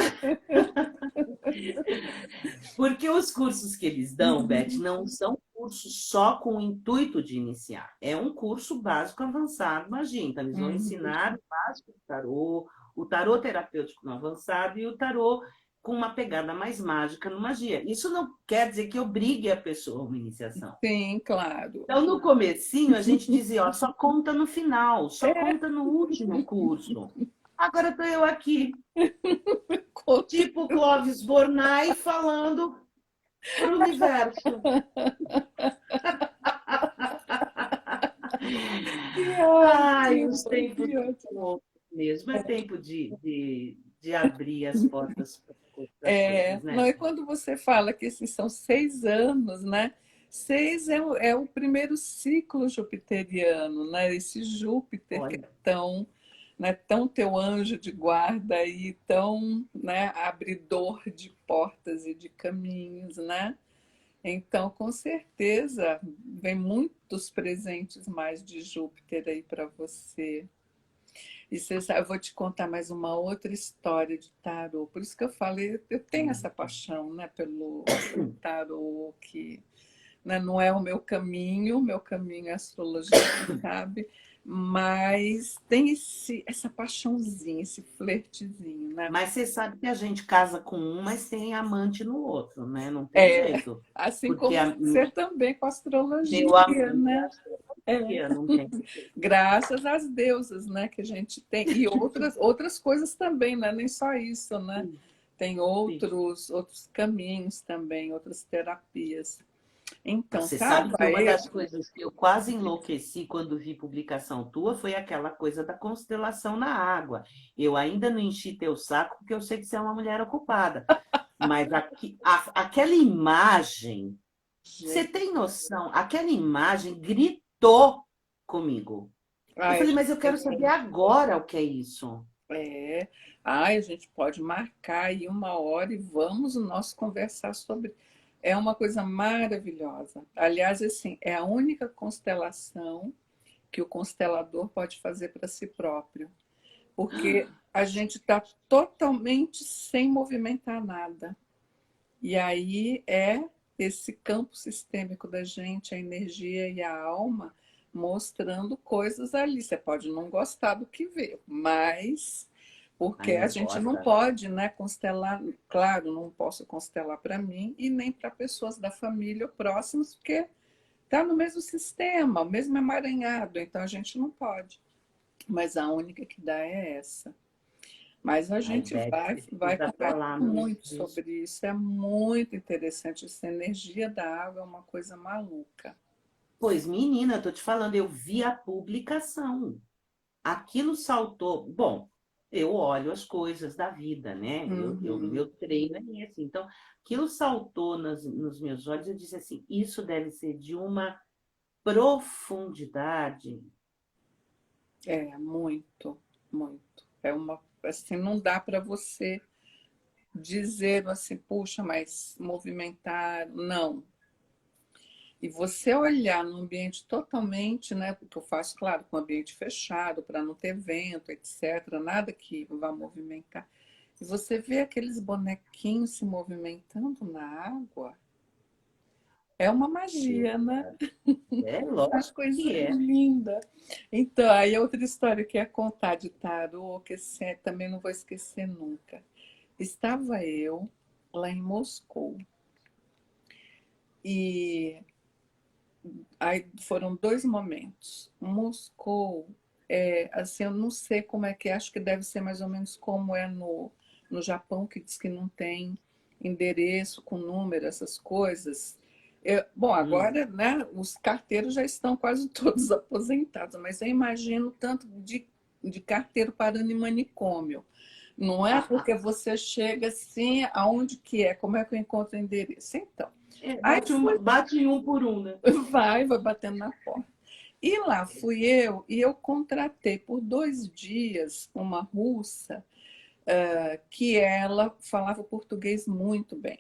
Porque os cursos que eles dão, Beth, não são cursos só com o intuito de iniciar. É um curso básico avançado, imagina. Então, eles vão ensinar o básico do tarô, o tarô terapêutico no avançado e o tarô com uma pegada mais mágica no magia. Isso não quer dizer que obrigue a pessoa a uma iniciação. Sim, claro. Então, no comecinho, a gente dizia, ó, só conta no final, só É, conta no último curso. Agora estou eu aqui, conta. tipo Clóvis Bornai falando para o universo. Que Ai, os ótimo, tempos que ótimo. loucos mesmo. É tempo de abrir as portas para outras coisas, Não, né? e quando você fala que esses são 6 anos, né? 6 é o primeiro ciclo jupiteriano, né? Esse Júpiter que é Olha, tão, né, tão teu anjo de guarda e tão, né, abridor de portas e de caminhos, né? Então, com certeza, vem muitos presentes mais de Júpiter aí para você. E você sabe, eu vou te contar mais uma outra história de tarô. Por isso que eu falei, eu tenho essa paixão, né, pelo tarô, que, né, não é o meu caminho é astrologia, sabe? Mas tem essa paixãozinha, esse flertezinho, né? mas você sabe que a gente casa com um, mas tem amante no outro, né? Não tem É, jeito. assim Porque como você também com a meu astrologia, amante é né? É. astrologia, não tem jeito. Graças às deusas, né, que a gente tem. E outras coisas também, né? Nem só isso, né? Sim, Tem sim. outros caminhos também, outras terapias. Então, Você sabe estava que uma eu. das coisas que eu quase enlouqueci quando vi publicação tua foi aquela coisa da constelação na água. Eu ainda não enchi teu saco porque eu sei que você é uma mulher ocupada. Mas aquela imagem, você Gente, tem noção? Aquela imagem gritou comigo. Eu ai, a falei, gente mas eu quero saber tem. agora o que é isso. É, ai, a gente pode marcar aí 1 hora e vamos nós conversar sobre. É uma coisa maravilhosa. Aliás, assim, é a única constelação que o constelador pode fazer para si próprio. Porque a gente está totalmente sem movimentar nada. E aí é esse campo sistêmico da gente, a energia e a alma, mostrando coisas ali. Você pode não gostar do que vê, mas porque Ai, a não gente não gosta? pode, né, constelar, claro, não posso constelar para mim e nem para pessoas da família ou próximas, porque está no mesmo sistema, o mesmo emaranhado, então a gente não pode. Mas a única que dá é essa. Mas a Ai, gente Beth, vai, você vai precisa conversar falar mais muito disso. sobre isso. É muito interessante. Essa energia da água é uma coisa maluca. Pois, menina, eu tô te falando, eu vi a publicação. Aquilo saltou. Bom, eu olho as coisas da vida, né? Uhum. Meu treino é esse. Então, aquilo saltou nos meus olhos. Eu disse assim: isso deve ser de uma profundidade. É, muito, muito. É uma, assim, não dá para você dizer assim, puxa, mas movimentar, não. E você olhar num ambiente totalmente, né, porque eu faço, claro, com ambiente fechado, para não ter vento, etc., nada que vá movimentar. E você vê aqueles bonequinhos se movimentando na água, é uma magia, né? É Uma lógico coisa que é. linda. Então, aí outra história que eu ia contar de tarô, que assim, também não vou esquecer nunca. Estava eu lá em Moscou e aí foram 2 momentos. Moscou, assim, eu não sei como é que é, acho que deve ser mais ou menos como é no Japão, que diz que não tem endereço com número, essas coisas. Bom, Hum. agora, né, os carteiros já estão quase todos aposentados, mas eu imagino tanto de carteiro parando em manicômio. Não é porque você chega assim, aonde que é, como é que eu encontro o endereço? Então, É, aí fui bate em um por um, né? vai batendo na porta. E lá fui eu e eu contratei por 2 dias uma russa que ela falava português muito bem.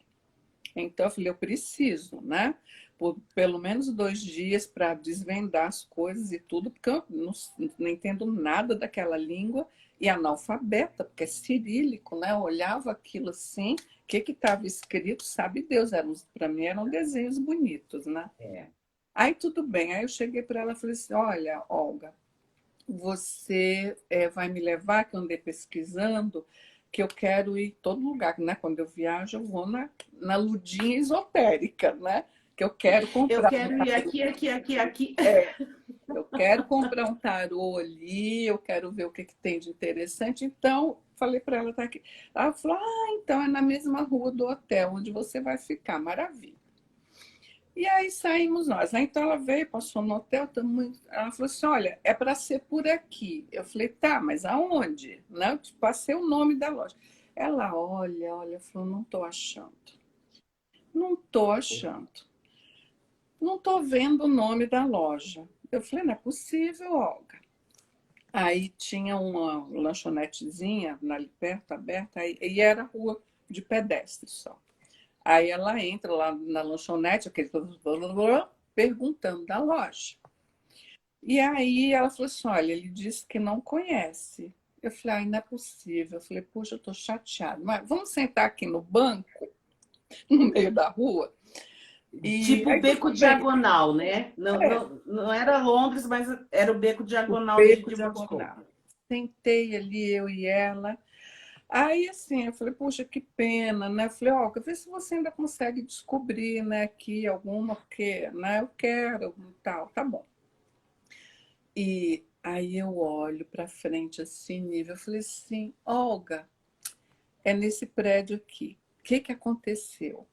Então eu falei, eu preciso, né? Por pelo menos 2 dias para desvendar as coisas e tudo, porque eu não entendo nada daquela língua e analfabeta, porque é cirílico, né? Eu olhava aquilo assim, o que estava escrito, sabe Deus, para mim eram desenhos bonitos, né? É. Aí tudo bem, aí eu cheguei para ela e falei assim, olha, Olga, você vai me levar, que eu andei pesquisando, que eu quero ir em todo lugar, né? Quando eu viajo, eu vou na ludinha esotérica, né? Que eu quero Eu comprar um quero ir tarô. aqui, aqui, aqui, aqui. Eu quero comprar um tarô ali, eu quero ver o que tem de interessante. Então, falei para ela, tá aqui. Ela falou, então é na mesma rua do hotel onde você vai ficar, maravilha. E aí saímos nós. Aí, então ela veio, passou no hotel, ela falou assim, olha, é para ser por aqui. Eu falei, tá, mas aonde? Né? Eu te passei o nome da loja. Ela, olha, falou, não estou achando. Não estou achando. Não estou vendo o nome da loja. Eu falei, não é possível, Olga. Aí tinha uma lanchonetezinha ali perto, aberta, e era rua de pedestres só. Aí ela entra lá na lanchonete, aquele perguntando da loja. E aí ela falou assim: olha, ele disse que não conhece. Eu falei, não é possível. Eu falei, puxa, eu estou chateada. Mas vamos sentar aqui no banco, no meio da rua. E Tipo aí beco tudo bem, diagonal, né? Não, é, não, não era Londres, mas era o beco o diagonal beco de Moscou. diagonal. Sentei ali, eu e ela. Aí, assim, eu falei, puxa, que pena, né? Eu falei, ó, vê se você ainda consegue descobrir, né, aqui alguma, porque, né, eu quero e tal, tá bom. E aí eu olho para frente, assim, nível, eu falei assim, Olga, é nesse prédio aqui. O que que aconteceu?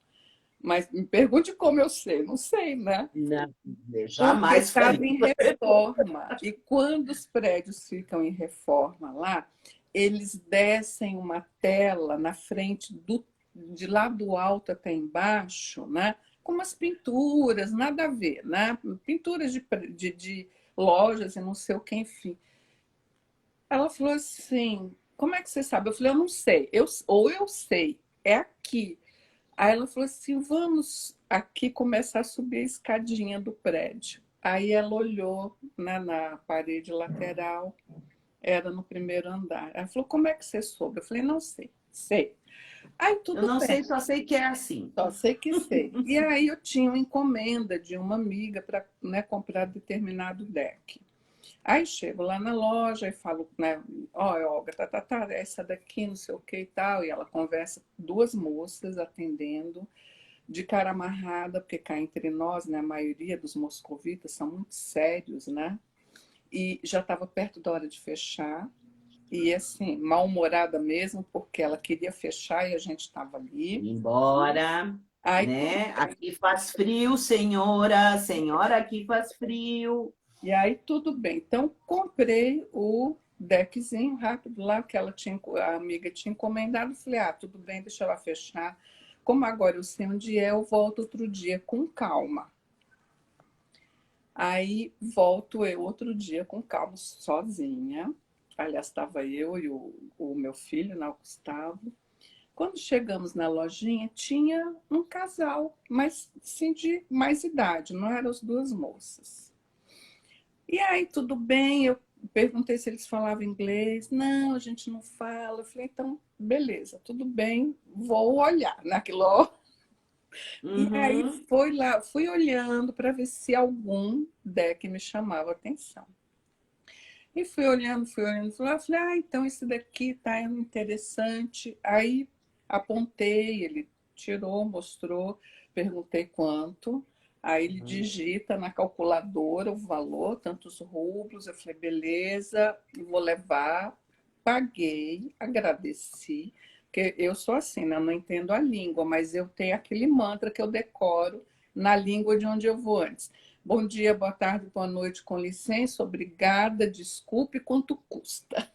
Mas me pergunte como eu sei, não sei, né? Não, Porque jamais estava faria. em reforma. E quando os prédios ficam em reforma lá, eles descem uma tela na frente de lá do alto até embaixo, né? Com umas pinturas, nada a ver, né? Pinturas de lojas e não sei o que, enfim. Ela falou assim: como é que você sabe? Eu falei: eu não sei. Ou eu sei, é aqui. Aí ela falou assim: vamos aqui começar a subir a escadinha do prédio. Aí ela olhou, né, na parede lateral, era no primeiro andar. Ela falou: como é que você soube? Eu falei: não sei, sei. Aí Eu tudo não bem, sei, só sei que é assim. só sei que sei. E aí eu tinha uma encomenda de uma amiga para, né, comprar determinado deck. Aí chego lá na loja e falo, né, ó, Olga, essa daqui, não sei o que e tal. E ela conversa, duas moças atendendo, de cara amarrada, porque cá entre nós, né, a maioria dos moscovitas são muito sérios, né? E já estava perto da hora de fechar. E assim, mal-humorada mesmo, porque ela queria fechar e a gente estava ali. Embora, Aí tudo né? bem. Aqui faz frio, senhora. Senhora, aqui faz frio. E aí tudo bem. Então comprei o deckzinho rápido lá que a amiga tinha encomendado. Falei, tudo bem, deixa ela fechar. Como agora eu sei onde é, eu volto outro dia com calma. Aí volto eu outro dia com calma, sozinha. Aliás, estava eu e o meu filho, né, o Gustavo. Quando chegamos na lojinha, tinha um casal, mas sim de mais idade, não eram as duas moças. E aí, tudo bem, eu perguntei se eles falavam inglês. Não, a gente não fala. Eu falei, então, beleza, tudo bem, vou olhar naquilo. E aí Uhum. foi lá, fui olhando para ver se algum deck me chamava a atenção. E fui olhando, falei, então esse daqui tá interessante. Aí apontei, ele tirou, mostrou, perguntei quanto. Aí ele digita na calculadora o valor, tantos rublos. Eu falei, beleza, vou levar. Paguei, agradeci, porque eu sou assim, né? Eu não entendo a língua, mas eu tenho aquele mantra que eu decoro na língua de onde eu vou antes. Bom dia, boa tarde, boa noite, com licença, obrigada, desculpe, quanto custa?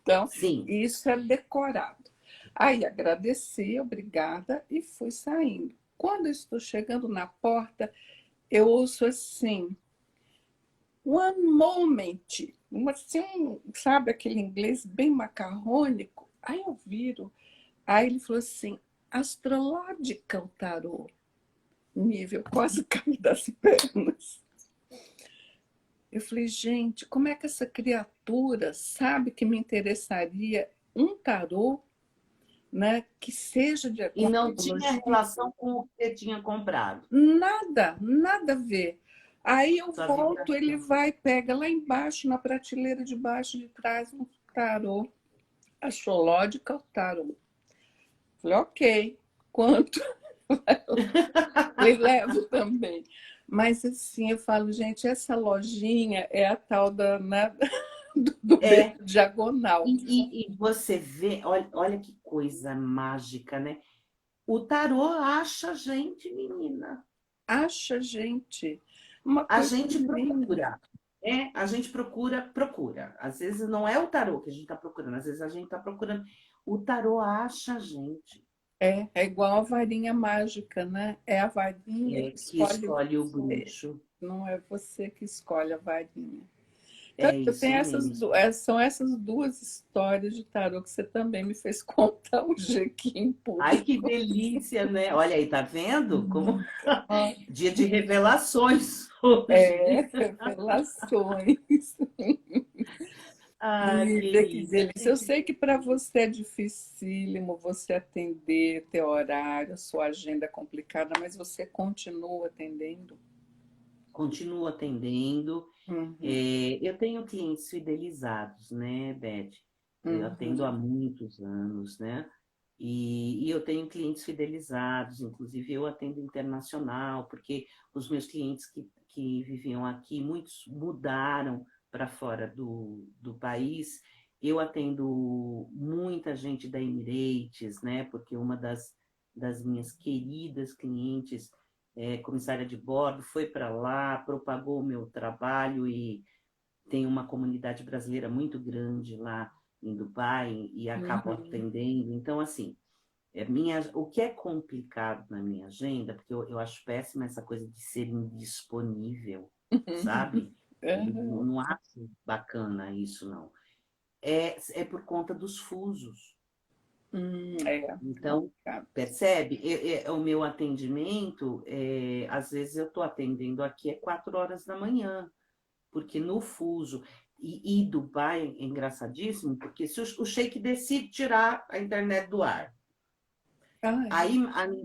Então, Sim. isso é decorado. Aí agradeci, obrigada, e fui saindo. Quando eu estou chegando na porta, eu ouço assim, one moment, assim, sabe aquele inglês bem macarrônico? Aí eu viro, aí ele falou assim, astrological tarot, nível quase cair das pernas. Eu falei, gente, como é que essa criatura sabe que me interessaria um tarô, né, que seja E com não tinha astrologia? relação com o que você tinha comprado. Nada, nada a ver. Aí eu Sua volto, ele vibração. vai, pega lá embaixo, na prateleira de baixo, de trás, um tarô. Astrological Tarot. Falei, ok, quanto? Falei, levo também. Mas assim, eu falo, gente, essa lojinha é a tal da, né, do beco É, diagonal. e você vê, olha que coisa mágica, né? O tarô acha a gente, menina. Acha, gente, uma A coisa gente linda. procura. A gente procura. Às vezes não é o tarô que a gente está procurando, às vezes a gente está procurando. O tarô acha a gente. É igual a varinha mágica, né? É a varinha que Que escolhe escolhe o você, bruxo. não é você que escolhe a varinha. Então, É eu tenho isso mesmo. são essas duas histórias de tarô que você também me fez contar hoje aqui em Ai, que público. delícia, né? Olha aí, tá vendo? Como dia de revelações É, hoje. revelações. Ah, Lívia, que querida, a delícia. Eu gente sei que para você é dificílimo você atender, ter horário, sua agenda é complicada, mas você continua atendendo? continua atendendo. Uhum, Eu tenho clientes fidelizados, né, Beth? Eu atendo há uhum, muitos anos, né? E eu tenho clientes fidelizados, inclusive eu atendo internacional, porque os meus clientes que viviam aqui, muitos mudaram para fora do país. Eu atendo muita gente da Emirates, né? Porque uma das minhas queridas clientes, comissária de bordo, foi para lá, propagou o meu trabalho e tem uma comunidade brasileira muito grande lá em Dubai e acabo uhum, atendendo. Então, assim, o que é complicado na minha agenda, porque eu acho péssima essa coisa de ser indisponível, sabe? uhum. Não acho bacana isso, não. É por conta dos fusos. É Então, complicado. percebe? O meu atendimento, às vezes eu estou atendendo aqui 4 horas da manhã, porque no fuso. E Dubai é engraçadíssimo, porque se o Sheik decide tirar a internet do ar, Ah, é. aí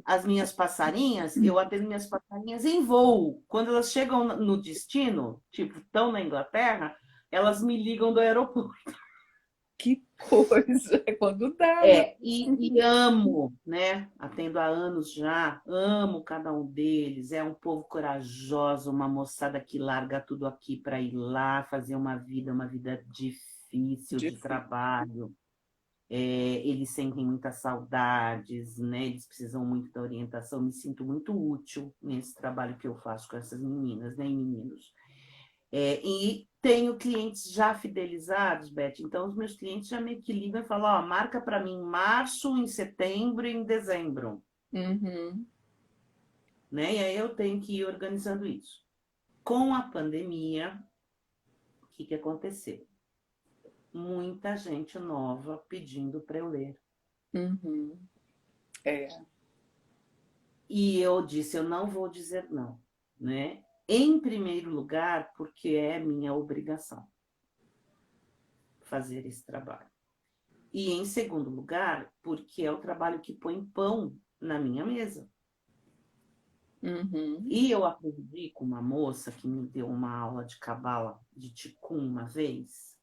as minhas passarinhas, eu atendo minhas passarinhas em voo. Quando elas chegam no destino, tipo, estão na Inglaterra, elas me ligam do aeroporto. Que coisa, é quando dá, né? E amo, né? Atendo há anos já, amo cada um deles. É um povo corajoso, uma moçada que larga tudo aqui para ir lá fazer uma vida difícil de Difícil. trabalho. Eles sentem muitas saudades, né? Eles precisam muito da orientação. Me sinto muito útil nesse trabalho que eu faço com essas meninas, né, e meninos. E tenho clientes já fidelizados, Beth. Então, os meus clientes já me ligam e falam: ó, marca para mim em março, em setembro e em dezembro. Uhum, Né? E aí eu tenho que ir organizando isso. Com a pandemia, o que aconteceu? Muita gente nova pedindo para eu ler. uhum. É. E eu disse: eu não vou dizer não. Né? Em primeiro lugar, porque é minha obrigação fazer esse trabalho. E em segundo lugar, porque é o trabalho que põe pão na minha mesa. Uhum. E eu aprendi com uma moça que me deu uma aula de cabala de ticum uma vez,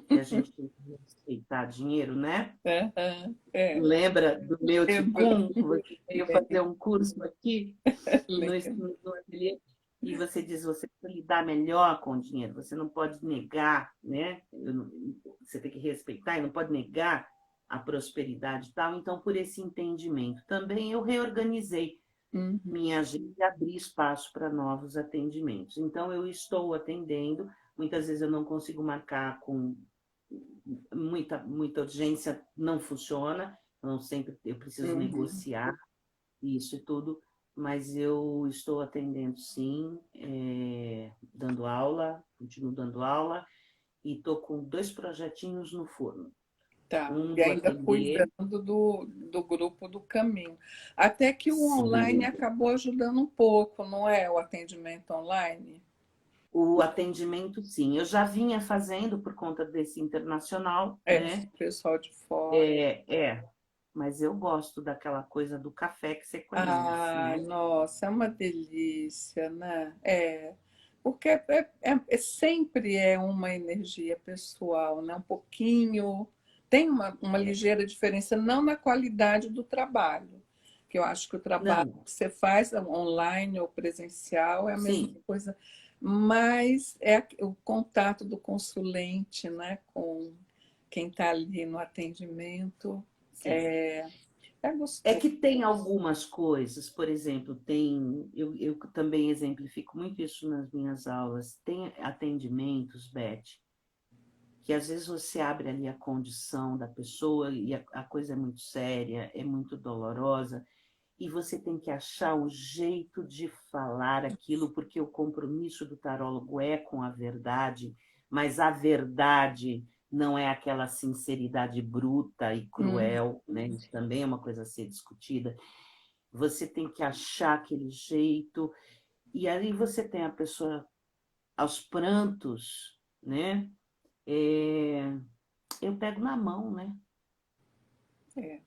que a gente tem que respeitar dinheiro, né? Aham, é. Lembra do meu Lembro, ticum, que você veio fazer um curso aqui lembro. no ateliê? E você diz, você tem que lidar melhor com o dinheiro, você não pode negar, né? Você tem que respeitar e não pode negar a prosperidade e tal. Então, por esse entendimento, também eu reorganizei Uhum, minha agenda e abri espaço para novos atendimentos. Então, eu estou atendendo, muitas vezes eu não consigo marcar com muita urgência, não funciona, não sempre eu preciso uhum. negociar isso e tudo, mas eu estou atendendo sim, dando aula, continuo dando aula, e estou com 2 projetinhos no forno. Tá. Um E do ainda ateliê, cuidando do grupo do caminho. Até que o online sim. acabou ajudando um pouco, não é? O atendimento online? O atendimento, sim. Eu já vinha fazendo por conta desse internacional, É, né? pessoal de fora. É, mas eu gosto daquela coisa do café que você conhece, Ah, né? nossa, é uma delícia, né? É, porque sempre é uma energia pessoal, né? Um pouquinho tem uma ligeira diferença, não na qualidade do trabalho, que eu acho que o trabalho Não, que você faz online ou presencial é a mesma sim, coisa, mas é o contato do consulente, né, com quem está ali no atendimento, sim. é, é É gostoso. que tem algumas coisas, por exemplo, eu também exemplifico muito isso nas minhas aulas, tem atendimentos, Beth, que às vezes você abre ali a condição da pessoa e a coisa é muito séria, é muito dolorosa, e você tem que achar o jeito de falar aquilo, porque o compromisso do tarólogo é com a verdade, mas a verdade não é aquela sinceridade bruta e Uhum. cruel, né? Isso também é uma coisa a ser discutida. Você tem que achar aquele jeito, e aí você tem a pessoa aos prantos, né? É, eu pego na mão, né? É.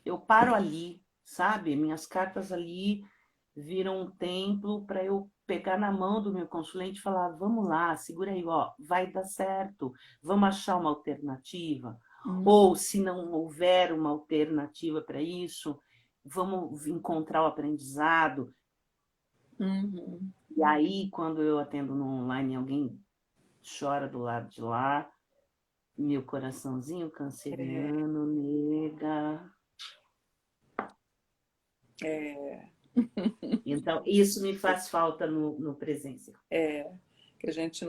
Eu paro ali, sabe? Minhas cartas ali viram um templo para eu pegar na mão do meu consulente e falar: vamos lá, segura aí, ó, vai dar certo, vamos achar uma alternativa. Uhum. Ou se não houver uma alternativa para isso, vamos encontrar o aprendizado. Uhum. E aí, quando eu atendo no online, alguém chora do lado de lá, meu coraçãozinho É, canceriano, nega. é, Então, isso me faz falta no presencial. é, que a gente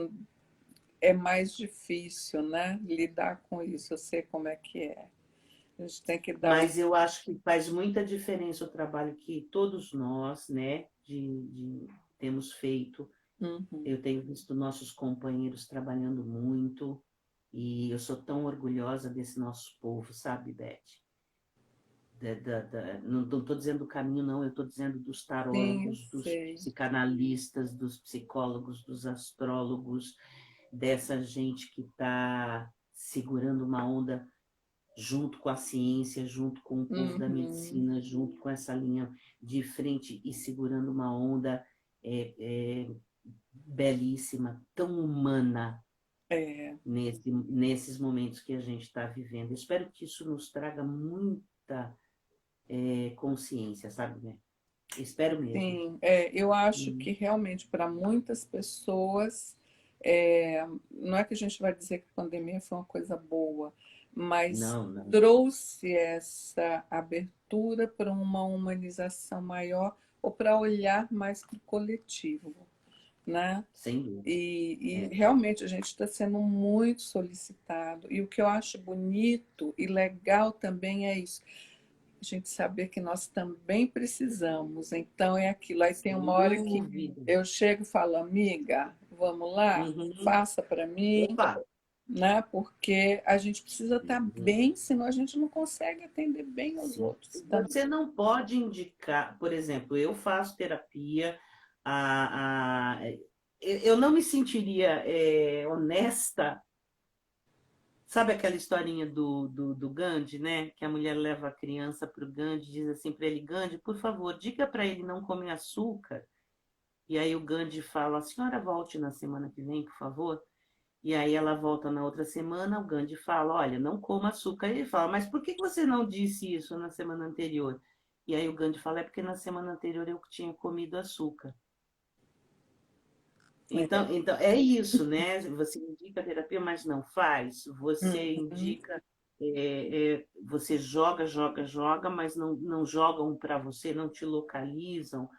é mais difícil, né, lidar com isso. Eu sei como é que é. A gente tem que dar o. Mas eu acho que faz muita diferença o trabalho que todos nós, né, temos feito. Uhum. Eu tenho visto nossos companheiros trabalhando muito e eu sou tão orgulhosa desse nosso povo, sabe, Beth? Não estou dizendo do caminho, não, eu estou dizendo dos Sim, eu tarólogos, dos sei. psicanalistas, dos psicólogos, dos astrólogos, dessa gente que está segurando uma onda junto com a ciência, junto com o povo da Uhum. medicina, junto com essa linha de frente e segurando uma onda é, é, belíssima, tão humana É, nesses momentos que a gente está vivendo. Espero que isso nos traga muita consciência, sabe, né? Espero mesmo. sim, eu acho que realmente para muitas pessoas, não é que a gente vai dizer que a pandemia foi uma coisa boa, mas Não, não, trouxe essa abertura para uma humanização maior ou para olhar mais para o coletivo, né? sem dúvida. E É. realmente a gente está sendo muito solicitado. E o que eu acho bonito e legal também é isso, a gente saber que nós também precisamos. Então é aquilo. Aí tem Sem uma hora que dúvida. eu chego e falo, amiga, vamos lá, Uhum. faça para mim, Opa! né? Porque a gente precisa estar Uhum. bem, senão a gente não consegue atender bem os Sim. outros também. Você não pode indicar, por exemplo, eu faço terapia, eu não me sentiria honesta. Sabe aquela historinha do Gandhi, né? Que a mulher leva a criança para o Gandhi e diz assim para ele: Gandhi, por favor, diga para ele não comer açúcar. E aí o Gandhi fala: a senhora volte na semana que vem, por favor. E aí ela volta na outra semana, o Gandhi fala: olha, não coma açúcar. E ele fala: mas por que você não disse isso na semana anterior? E aí o Gandhi fala: é porque na semana anterior eu tinha comido açúcar. Então é isso, né? Você indica terapia, mas não faz. Você Uhum. indica, você joga, joga, joga, mas não jogam para você, não te localizam.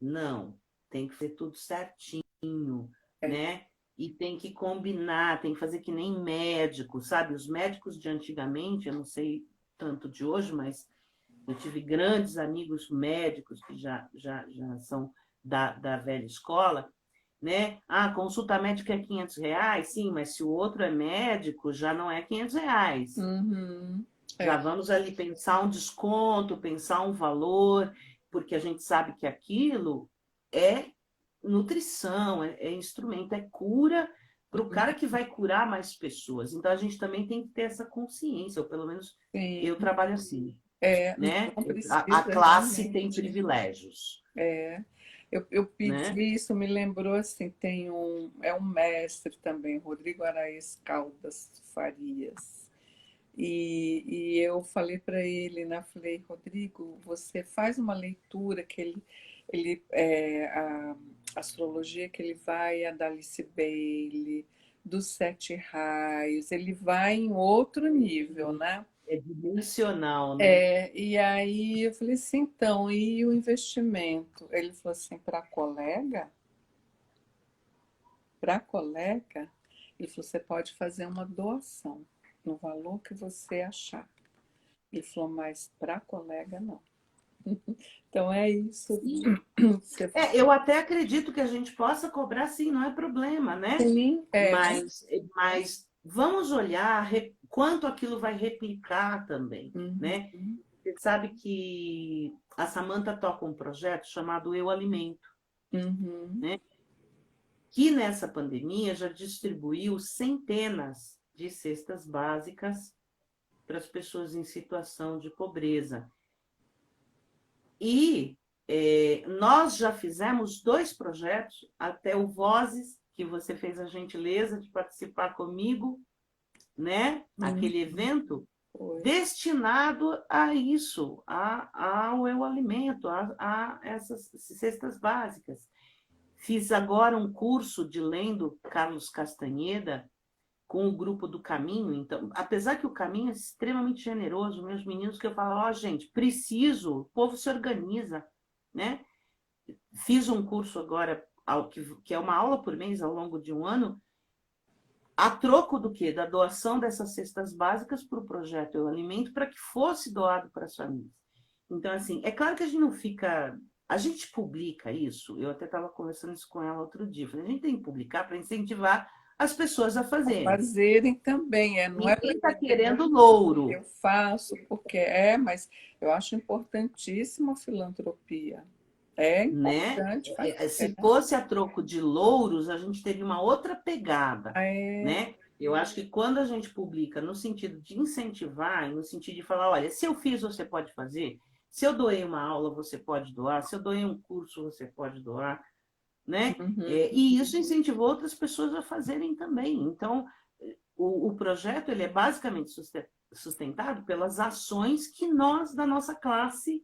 Não, tem que ser tudo certinho, É, né? E tem que combinar, tem que fazer que nem médico, sabe? Os médicos de antigamente, eu não sei tanto de hoje, mas eu tive grandes amigos médicos que já são da velha escola, né? Ah, consulta médica é R$ 500? Sim, mas se o outro é médico, já não é R$ 500. uhum. Já É, vamos ali pensar um desconto, pensar um valor, porque a gente sabe que aquilo é nutrição, é instrumento, é cura para o cara que vai curar mais pessoas. Então a gente também tem que ter essa consciência, ou pelo menos sim. eu trabalho assim, Não né? A precisa classe tem realmente. privilégios, É, eu né? pedi isso, me lembrou assim, é um mestre também, Rodrigo Araes Caldas Farias. E eu falei para ele, né? Falei, Rodrigo, você faz uma leitura que a astrologia que ele vai a da Alice Bailey, dos sete raios, ele vai em outro nível, né? É dimensional, né? E aí eu falei assim, então, e o investimento? Ele falou assim, para colega? Para colega? Ele falou, você pode fazer uma doação no valor que você achar. Ele falou, mas para colega não. Então é isso. Sim. Você... Eu até acredito que a gente possa cobrar, sim, não é problema, né? Sim, Mas vamos olhar quanto aquilo vai replicar também, né? uhum, Você sabe que a Samantha toca um projeto chamado Eu Alimento, uhum, né? Que nessa pandemia já distribuiu centenas de cestas básicas para as pessoas em situação de pobreza. E nós já fizemos 2 projetos, até o Vozes, que você fez a gentileza de participar comigo, né? uhum, Aquele evento, foi. destinado a isso, ao eu alimento, a essas cestas básicas. Fiz agora um curso de lendo Carlos Castanheda com o grupo do Caminho. Então, apesar que o Caminho é extremamente generoso, meus meninos, que eu falo, ó, gente, preciso, o povo se organiza, né? Fiz um curso agora, que é uma aula por mês ao longo de um ano, a troco do quê? Da doação dessas cestas básicas para o projeto Eu Alimento, para que fosse doado para as famílias. Então, assim, é claro que a gente não fica. A gente publica isso, eu até estava conversando isso com ela outro dia. Falei, a gente tem que publicar para incentivar as pessoas a fazerem. Fazerem também, não é para Ninguém está dizer, querendo louro, eu faço porque mas eu acho importantíssima a filantropia. É né? importante fazer. Se fosse a troco de louros, a gente teria uma outra pegada, É, né? Eu acho que quando a gente publica no sentido de incentivar, no sentido de falar, olha, se eu fiz, você pode fazer. Se eu doei uma aula, você pode doar. Se eu doei um curso, você pode doar, né? uhum. E isso incentivou outras pessoas a fazerem também. Então, o projeto ele é basicamente sustentado pelas ações que nós, da nossa classe,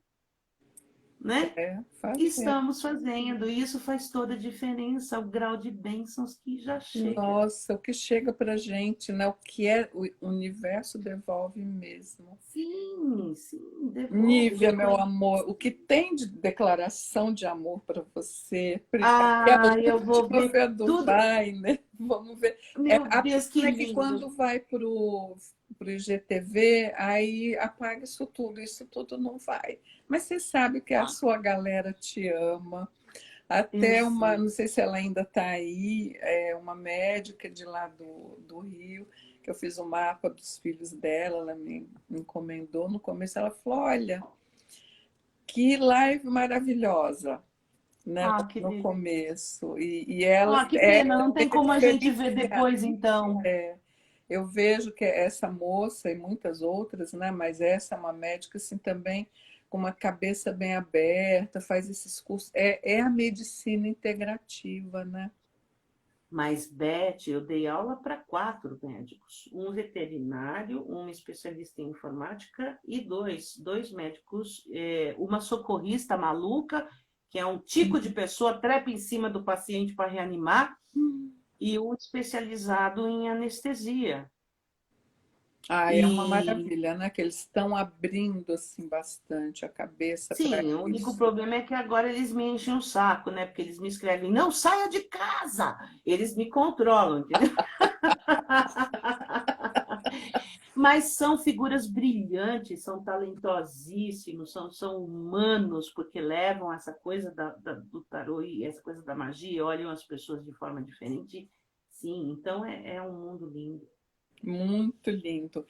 né, Fazer. estamos fazendo. E isso faz toda a diferença, o grau de bênçãos que já chega. Nossa, o que chega para gente, né? O que é o universo devolve mesmo. Sim, sim, devolve. Nívia, meu amor, o que tem de declaração de amor para você? Porque a Ah, eu vou última ver foi a do tudo. Vai, né? Vamos ver. Meu A Deus, que pena é que lindo. quando vai para o IGTV, aí apaga isso tudo não vai. Mas você sabe que a Ah, sua galera te ama. eu Até uma, sei. não sei se ela ainda está aí, uma médica de lá do Rio, que eu fiz o mapa dos filhos dela, ela me encomendou. No começo ela falou, olha, que live maravilhosa, né? Ah, que No delícia. começo. E ela Ah, que pena, não é tem como a gente ver diferenciada. depois, então. Eu vejo que essa moça e muitas outras, né? Mas essa é uma médica assim também com uma cabeça bem aberta, faz esses cursos. É a medicina integrativa, né? Mas, Beth, eu dei aula para 4 médicos, um veterinário, uma especialista em informática e dois médicos, uma socorrista maluca, que é um tico de pessoa, trepa em cima do paciente para reanimar, e um especializado em anestesia. Ah, é uma E maravilha, né? Que eles estão abrindo assim bastante a cabeça para sim, o único isso. problema é que agora eles me enchem o saco, né? Porque eles me escrevem, não saia de casa! Eles me controlam, entendeu? Mas são figuras brilhantes, são talentosíssimos, são humanos, porque levam essa coisa do tarô e essa coisa da magia, olham as pessoas de forma diferente. Sim, então é um mundo lindo. Muito lindo.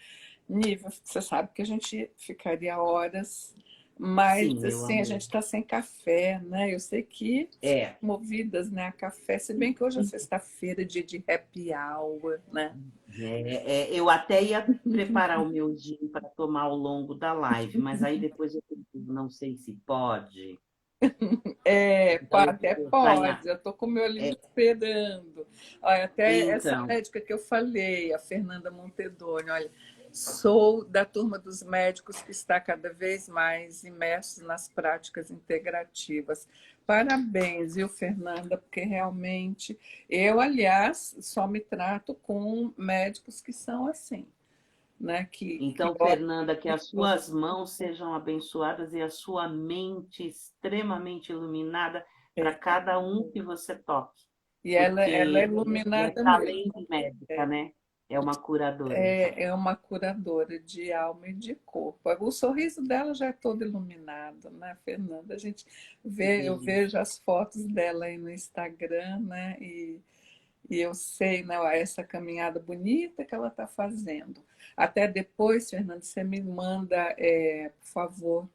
Nível, você sabe que a gente ficaria horas, mas Sim, meu assim, a amor. gente está sem café, né? Eu sei que são É, movidas, né, a café, se bem que hoje é sexta-feira, dia de happy hour, né? eu até ia preparar o meu gin para tomar ao longo da live, mas aí depois eu não sei se pode, então eu Até vou pode, ensaiar. eu estou com o meu livro É, esperando. Olha, até essa então, médica que eu falei, a Fernanda Montedoni, olha, Sou da turma dos médicos que está cada vez mais imersos nas práticas integrativas. Parabéns, viu, Fernanda? Porque realmente eu, aliás, só me trato com médicos que são assim, né? Que Então, olham. Fernanda, que as suas mãos sejam abençoadas e a sua mente extremamente iluminada para cada um que você toque, E ela é porque é iluminada mesmo. além de médica, né? É uma curadora. É uma curadora de alma e de corpo. O sorriso dela já é todo iluminado, né, Fernanda? A gente Que vê, eu delícia. vejo as fotos dela aí no Instagram, né? E eu sei, né, essa caminhada bonita que ela está fazendo. Até depois, Fernanda, você me manda, por favor,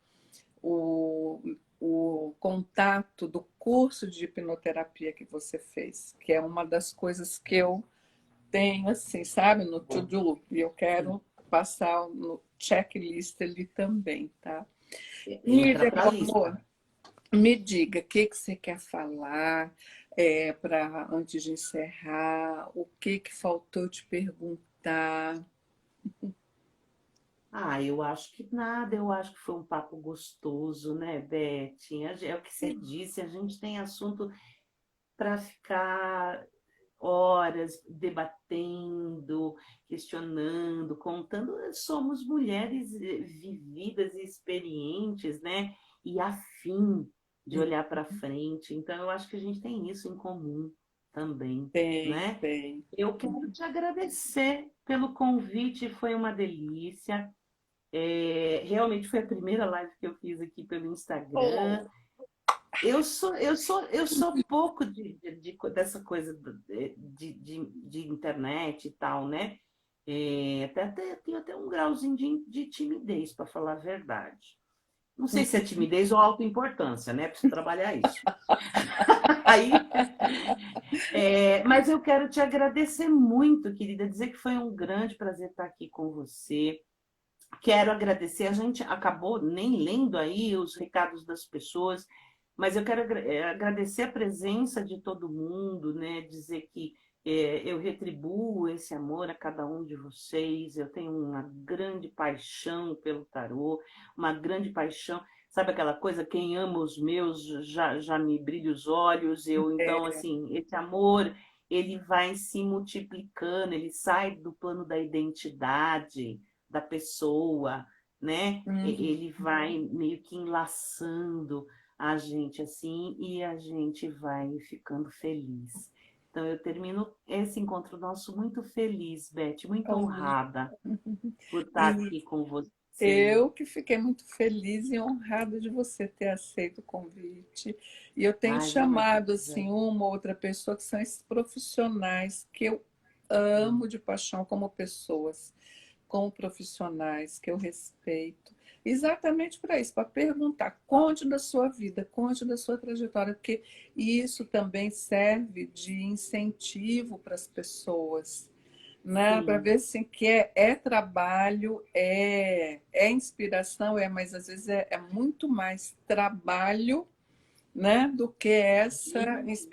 o, o contato do curso de hipnoterapia que você fez, que é uma das coisas que eu tenho, assim, sabe, no to-do, e eu quero passar no checklist ali também, tá? Entra Nívia, para a meu lista. amor, me diga, o que que você quer falar para antes de encerrar? O que que faltou te perguntar? Ah, eu acho que nada, eu acho que foi um papo gostoso, né, Beth? É o que você disse, a gente tem assunto para ficar horas debatendo, questionando, contando. Somos mulheres vividas e experientes, né? E afim de olhar para frente. Então, eu acho que a gente tem isso em comum também, Tem, né? tem. Eu quero te agradecer pelo convite, foi uma delícia. Realmente foi a primeira live que eu fiz aqui pelo Instagram. Oh, Eu sou pouco dessa coisa de internet e tal, né? Até tenho até um grauzinho de timidez, para falar a verdade. Não sei se é timidez ou autoimportância, né? Preciso trabalhar isso. Aí, mas eu quero te agradecer muito, querida, dizer que foi um grande prazer estar aqui com você. Quero agradecer, a gente acabou nem lendo aí os recados das pessoas, mas eu quero agradecer a presença de todo mundo, né? Dizer que eu retribuo esse amor a cada um de vocês. Eu tenho uma grande paixão pelo tarô, uma grande paixão. Sabe aquela coisa, quem ama os meus já me brilha os olhos. Então, assim, esse amor, ele vai se multiplicando, ele sai do plano da identidade da pessoa, né? uhum. Ele vai meio que enlaçando a gente assim e a gente vai ficando feliz. Então eu termino esse encontro nosso muito feliz, Beth, muito Oh. honrada por estar E aqui com você. eu que fiquei muito feliz e honrada de você ter aceito o convite. E eu tenho Ai, chamado imagina. assim uma ou outra pessoa que são esses profissionais que eu amo de paixão como pessoas, como profissionais que eu respeito. Exatamente para isso, para perguntar, conte da sua vida, conte da sua trajetória, porque isso também serve de incentivo para as pessoas, né? Para Sim, ver assim, que é trabalho, é inspiração, mas às vezes é muito mais trabalho, né, do que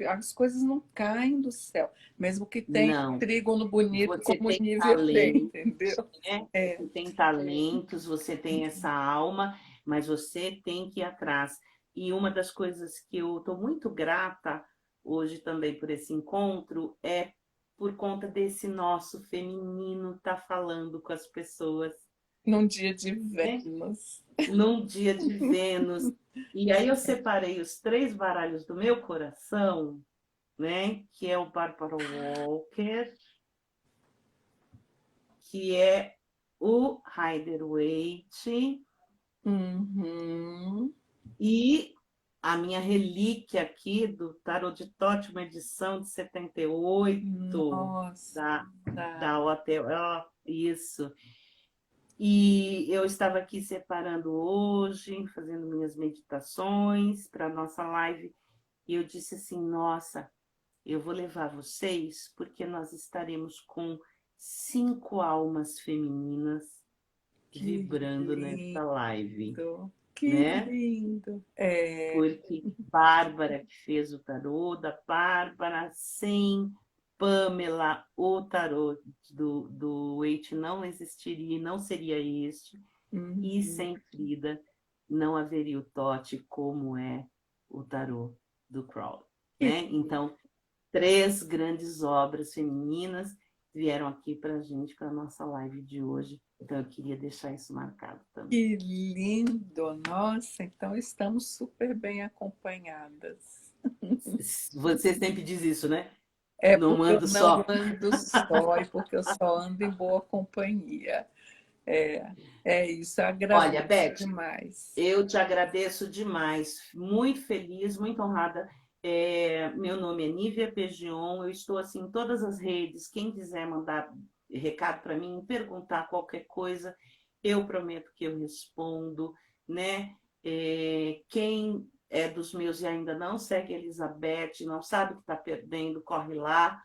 as coisas não caem do céu, mesmo que tenha não. trígono bonito Você como o tem nível tem, talento, entendeu? né? É, Você tem talentos, você tem essa alma, mas você tem que ir atrás. E uma das coisas que eu estou muito grata hoje também por esse encontro é por conta desse nosso feminino estar falando com as pessoas, num dia de né? Vênus. Num dia de Vênus. E aí eu separei os três baralhos do meu coração, né? Que é o Barbara Walker, que é o Rider-Waite Uhum. e a minha relíquia aqui do Tarot de Tote, uma edição de 78 Nossa, da Hotel. Isso. E eu estava aqui separando hoje, fazendo minhas meditações para a nossa live, e eu disse assim: nossa, eu vou levar vocês, porque nós estaremos com 5 almas femininas que vibrando nessa live, lindo, que né? lindo. Porque Bárbara que fez o tarô, da Bárbara sem Pamela, o tarô do noite não existiria e não seria este. Uhum. E sem Frida não haveria o Tote como é o tarô do Crowley, né? Então, 3 grandes obras femininas vieram aqui para a gente, para a nossa live de hoje. Então, eu queria deixar isso marcado também. Que lindo! Nossa, então estamos super bem acompanhadas. Você sempre diz isso, né? É Não porque eu ando não só. ando só e porque eu só ando em boa companhia. É isso, eu Olha, agradeço Beth, demais. eu te agradeço demais, muito feliz, muito honrada. Meu nome é Nívia Pegion, eu estou assim em todas as redes. Quem quiser mandar recado para mim, perguntar qualquer coisa, eu prometo que eu respondo, né? Quem é dos meus e ainda não segue a Elizabeth, não sabe o que está perdendo, corre lá.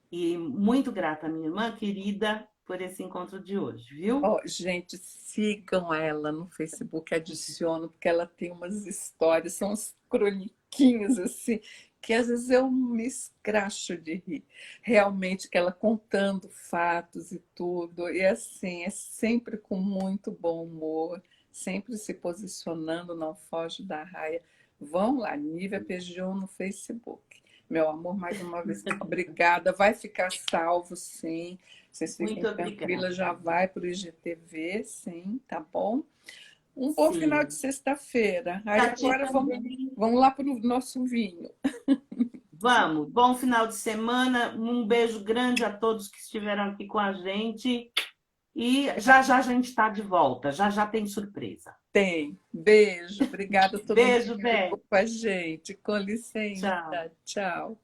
E muito grata, minha irmã querida, por esse encontro de hoje, viu? Ó, gente, sigam ela no Facebook, adiciono, porque ela tem umas histórias, são umas croniquinhas assim, que às vezes eu me escracho de rir. Realmente, que ela contando fatos e tudo, e assim, é sempre com muito bom humor, sempre se posicionando, não foge da raia. Vão lá, Nívia Pegion no Facebook. Meu amor, mais uma vez, obrigada. Vai ficar salvo, sim. Vocês fiquem Muito obrigada. tranquilas, já vai para o IGTV, sim, tá bom? Um bom final de Sim. sexta-feira. Aí Pra ti agora também. vamos lá para o nosso vinho. Vamos, bom final de semana. Um beijo grande a todos que estiveram aqui com a gente. E já já a gente está de volta. Já já tem surpresa. Tem. Beijo. Obrigada a todo mundo Beijo, que ficou Beth. com a gente. Com licença. Tchau. Tchau.